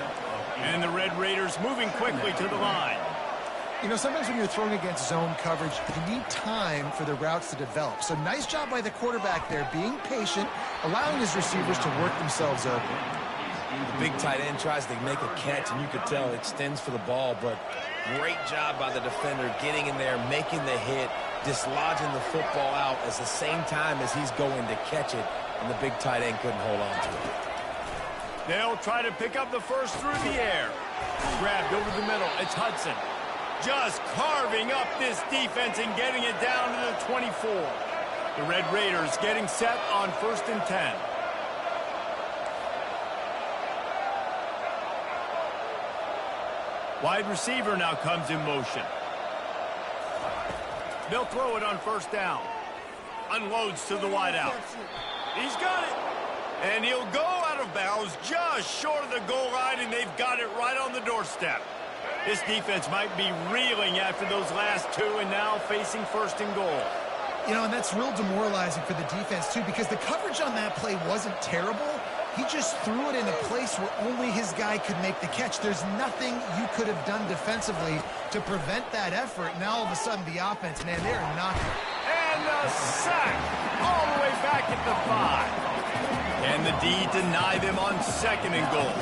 And the Red Raiders moving quickly to the line. You know, sometimes when you're throwing against zone coverage, you need time for the routes to develop. So nice job by the quarterback there, being patient, allowing his receivers to work themselves open. The big tight end tries to make a catch, and you could tell it extends for the ball, but great job by the defender getting in there, making the hit, dislodging the football out at the same time as he's going to catch it, and the big tight end couldn't hold on to it. They'll try to pick up the first through the air. Grabbed over the middle. It's Hudson. Just carving up this defense and getting it down to the 24. The Red Raiders getting set on 1st and 10. Wide receiver now comes in motion. They'll throw it on first down. Unloads to the wideout. He's got it. And he'll go out of bounds just short of the goal line, and they've got it right on the doorstep. This defense might be reeling after those last two and now facing 1st and goal. You know, and that's real demoralizing for the defense, too, because the coverage on that play wasn't terrible. He just threw it in a place where only his guy could make the catch. There's nothing you could have done defensively to prevent that effort. Now, all of a sudden, the offense, man, they're knocking. And the sack all the way back at the 5. Can the D deny them on 2nd and goal?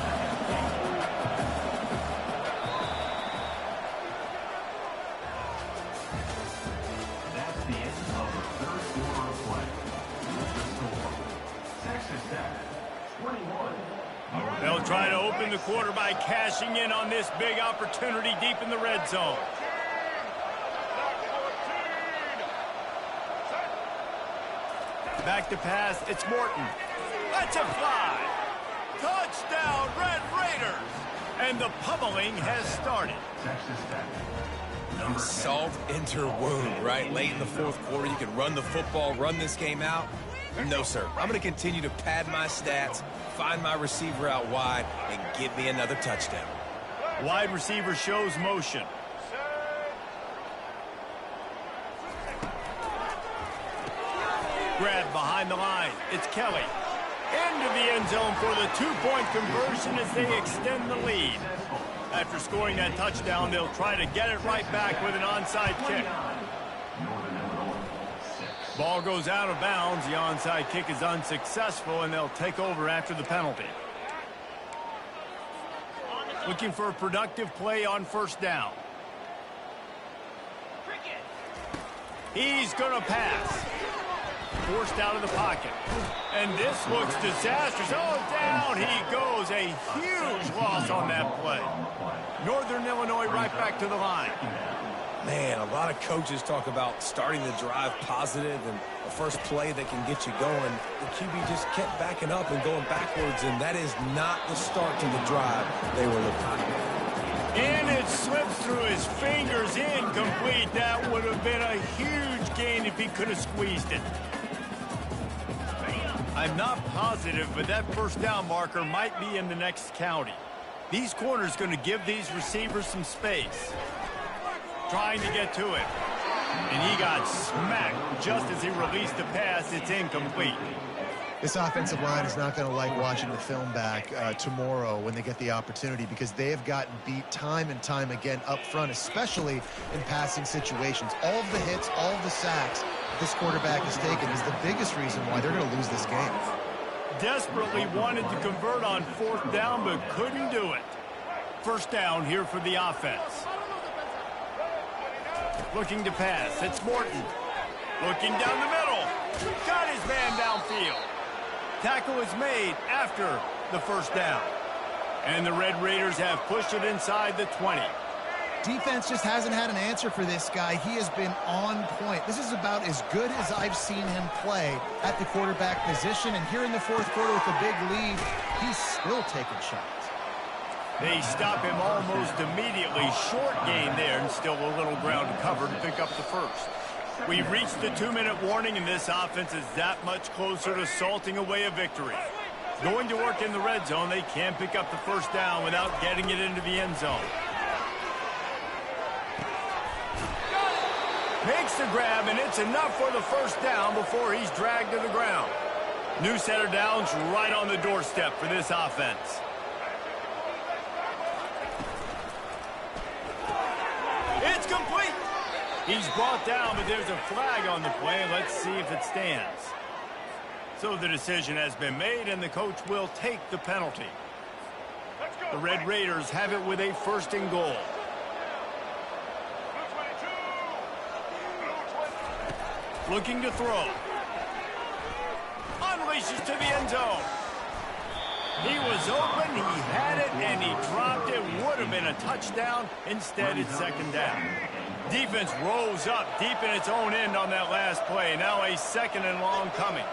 That's the end of the third quarter of play. The score, Texas Tech, 21. They'll try to open the quarter by cashing in on this big opportunity deep in the red zone. Back to pass, it's Morton. That's a fly. Touchdown, Red Raiders. And the pummeling has started. Texas Tech, number 10. Salt into wound, right? Late in the 4th quarter, you can run the football, run this game out. No, sir. I'm going to continue to pad my stats, find my receiver out wide, and give me another touchdown. Wide receiver shows motion. Grab behind the line. It's Kelly. Into the end zone for the 2-point conversion as they extend the lead. After scoring that touchdown, they'll try to get it right back with an onside kick. Ball goes out of bounds. The onside kick is unsuccessful, and they'll take over after the penalty. Looking for a productive play on 1st down. He's going to pass. Forced out of the pocket. And this looks disastrous. Oh, down he goes. A huge loss on that play. Northern Illinois right back to the line. Man, a lot of coaches talk about starting the drive positive and a first play that can get you going. The QB just kept backing up and going backwards, and that is not the start to the drive they were looking for. And it slips through his fingers, incomplete. That would have been a huge gain if he could have squeezed it. I'm not positive, but that first down marker might be in the next county. These corners going to give these receivers some space. Trying to get to it. And he got smacked just as he released the pass. It's incomplete. This offensive line is not going to like watching the film back tomorrow when they get the opportunity, because they have gotten beat time and time again up front, especially in passing situations. All of the hits, all of the sacks this quarterback has taken is the biggest reason why they're going to lose this game. Desperately wanted to convert on 4th down, but couldn't do it. First down here for the offense. Looking to pass. It's Morton. Looking down the middle. Got his man downfield. Tackle is made after the first down. And the Red Raiders have pushed it inside the 20. Defense just hasn't had an answer for this guy. He has been on point. This is about as good as I've seen him play at the quarterback position. And here in the fourth quarter with a big lead, he's still taking shots. They stop him almost immediately. Short gain there, and still a little ground to cover to pick up the first. We've reached the 2-minute warning, and this offense is that much closer to salting away a victory. Going to work in the red zone, they can pick up the first down without getting it into the end zone. Makes the grab, and it's enough for the first down before he's dragged to the ground. New set of downs right on the doorstep for this offense. It's complete. He's brought down, but there's a flag on the play. Let's see if it stands. So the decision has been made, and the coach will take the penalty. The Red Raiders have it with a first and goal. Looking to throw. Unleashes to the end zone. He was open, he had it, and he dropped it. Would have been a touchdown. Instead, it's second down. Defense rose up deep in its own end on that last play. Now a second and long coming.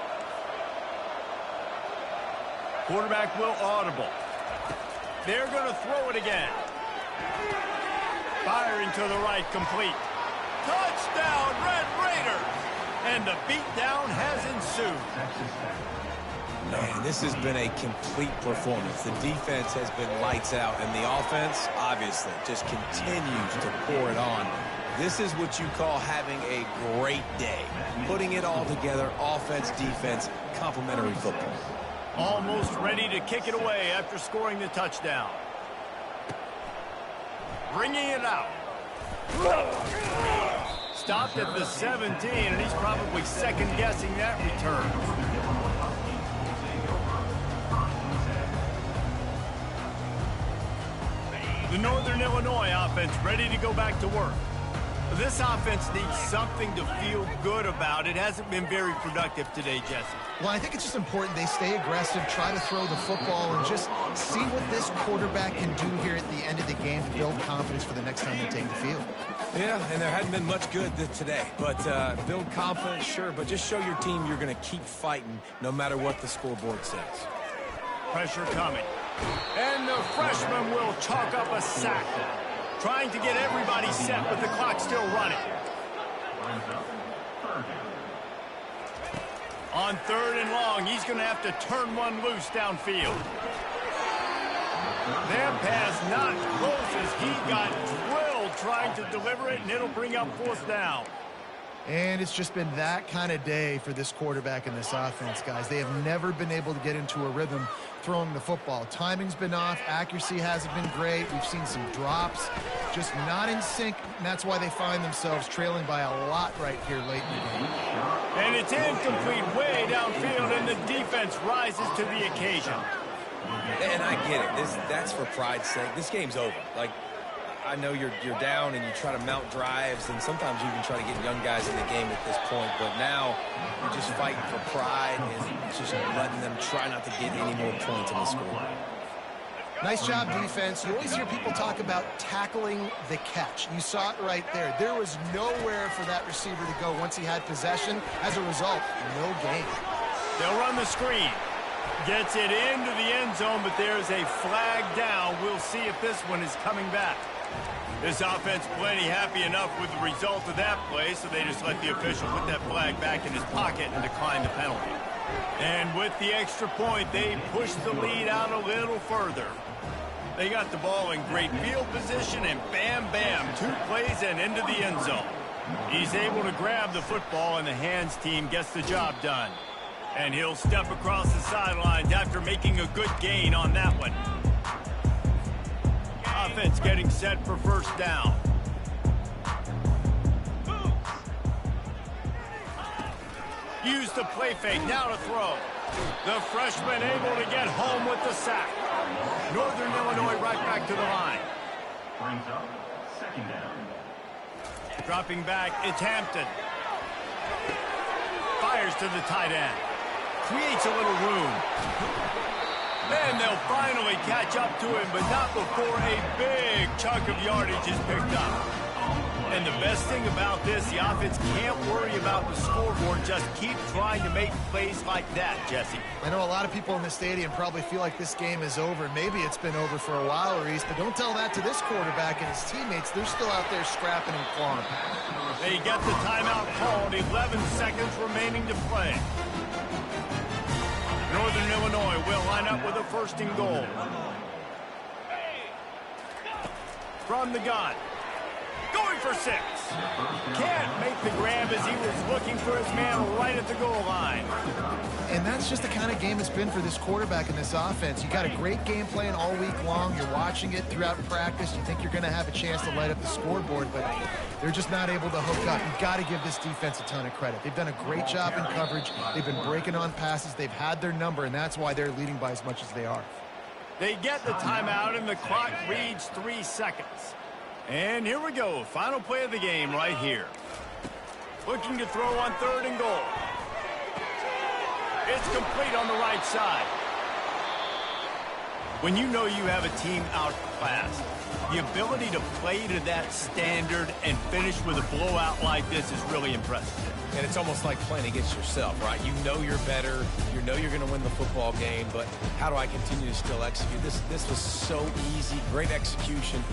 Quarterback will audible. They're going to throw it again. Firing to the right, complete. Touchdown, Red Raiders! And the beatdown has ensued. Man, this has been a complete performance. The defense has been lights out, and the offense, obviously, just continues to pour it on. This is what you call having a great day. Putting it all together, offense, defense, complementary football. Almost ready to kick it away after scoring the touchdown. Bringing it out. Stopped at the 17, and he's probably second-guessing that return. The Northern Illinois offense ready to go back to work. This offense needs something to feel good about. It hasn't been very productive today, Jesse. Well, I think it's just important they stay aggressive, try to throw the football, and just see what this quarterback can do here at the end of the game to build confidence for the next time they take the field. Yeah, and there hadn't been much good today. But build confidence, sure, but just show your team you're going to keep fighting no matter what the scoreboard says. Pressure coming. And the freshman will chalk up a sack. Trying to get everybody set with the clock still running. On third and long, he's going to have to turn one loose downfield. That pass not close as he got drilled trying to deliver it, and it'll bring up fourth down. And it's just been that kind of day for this quarterback and this offense, guys. They have never been able to get into a rhythm throwing the football. Timing's been off. Accuracy hasn't been great. We've seen some drops. Just not in sync, and that's why they find themselves trailing by a lot right here late in the game. And it's incomplete way downfield, and the defense rises to the occasion. And I get it. That's for pride's sake. This game's over. Like, I know you're down and you try to mount drives, and sometimes you even try to get young guys in the game at this point. But now you're just fighting for pride and just letting them try not to get any more points in the score. Nice job, defense. You always hear people talk about tackling the catch. You saw it right there. There was nowhere for that receiver to go once he had possession. As a result, no gain. They'll run the screen. Gets it into the end zone, but there's a flag down. We'll see if this one is coming back. This offense plenty happy enough with the result of that play, so they just let the official put that flag back in his pocket and decline the penalty. And with the extra point, they push the lead out a little further. They got the ball in great field position, and bam, bam, 2 plays and into the end zone. He's able to grab the football, and the hands team gets the job done. And he'll step across the sidelines after making a good gain on that one. Offense getting set for first down. Use the play fake, now to throw. The freshman able to get home with the sack. Northern Illinois right back to the line. Brings up second down. Dropping back, it's Hampton. Fires to the tight end. creates a little room. And they'll finally catch up to him, but not before a big chunk of yardage is picked up. And the best thing about this, the offense can't worry about the scoreboard. Just keep trying to make plays like that, Jesse. I know a lot of people in the stadium probably feel like this game is over. Maybe it's been over for a while, Reese, but don't tell that to this quarterback and his teammates. They're still out there scrapping and clawing. They get the timeout called. 11 seconds remaining to play. Northern Illinois will line up with a first and goal. From the gun. Going for 6. Can't make the grab as he was looking for his man right at the goal line. And that's just the kind of game it's been for this quarterback in this offense. You got a great game plan all week long. You're watching it throughout practice. You think you're going to have a chance to light up the scoreboard, but they're just not able to hook up. You've got to give this defense a ton of credit. They've done a great job in coverage. They've been breaking on passes. They've had their number, and that's why they're leading by as much as they are. They get the timeout, and the clock reads 3 seconds. And here we go. Final play of the game right here. Looking to throw on 3rd and goal. It's complete on the right side. When you know you have a team outclassed, the ability to play to that standard and finish with a blowout like this is really impressive. And it's almost like playing against yourself, right? You know you're better. You know you're going to win the football game, but how do I continue to still execute? This was so easy. Great execution.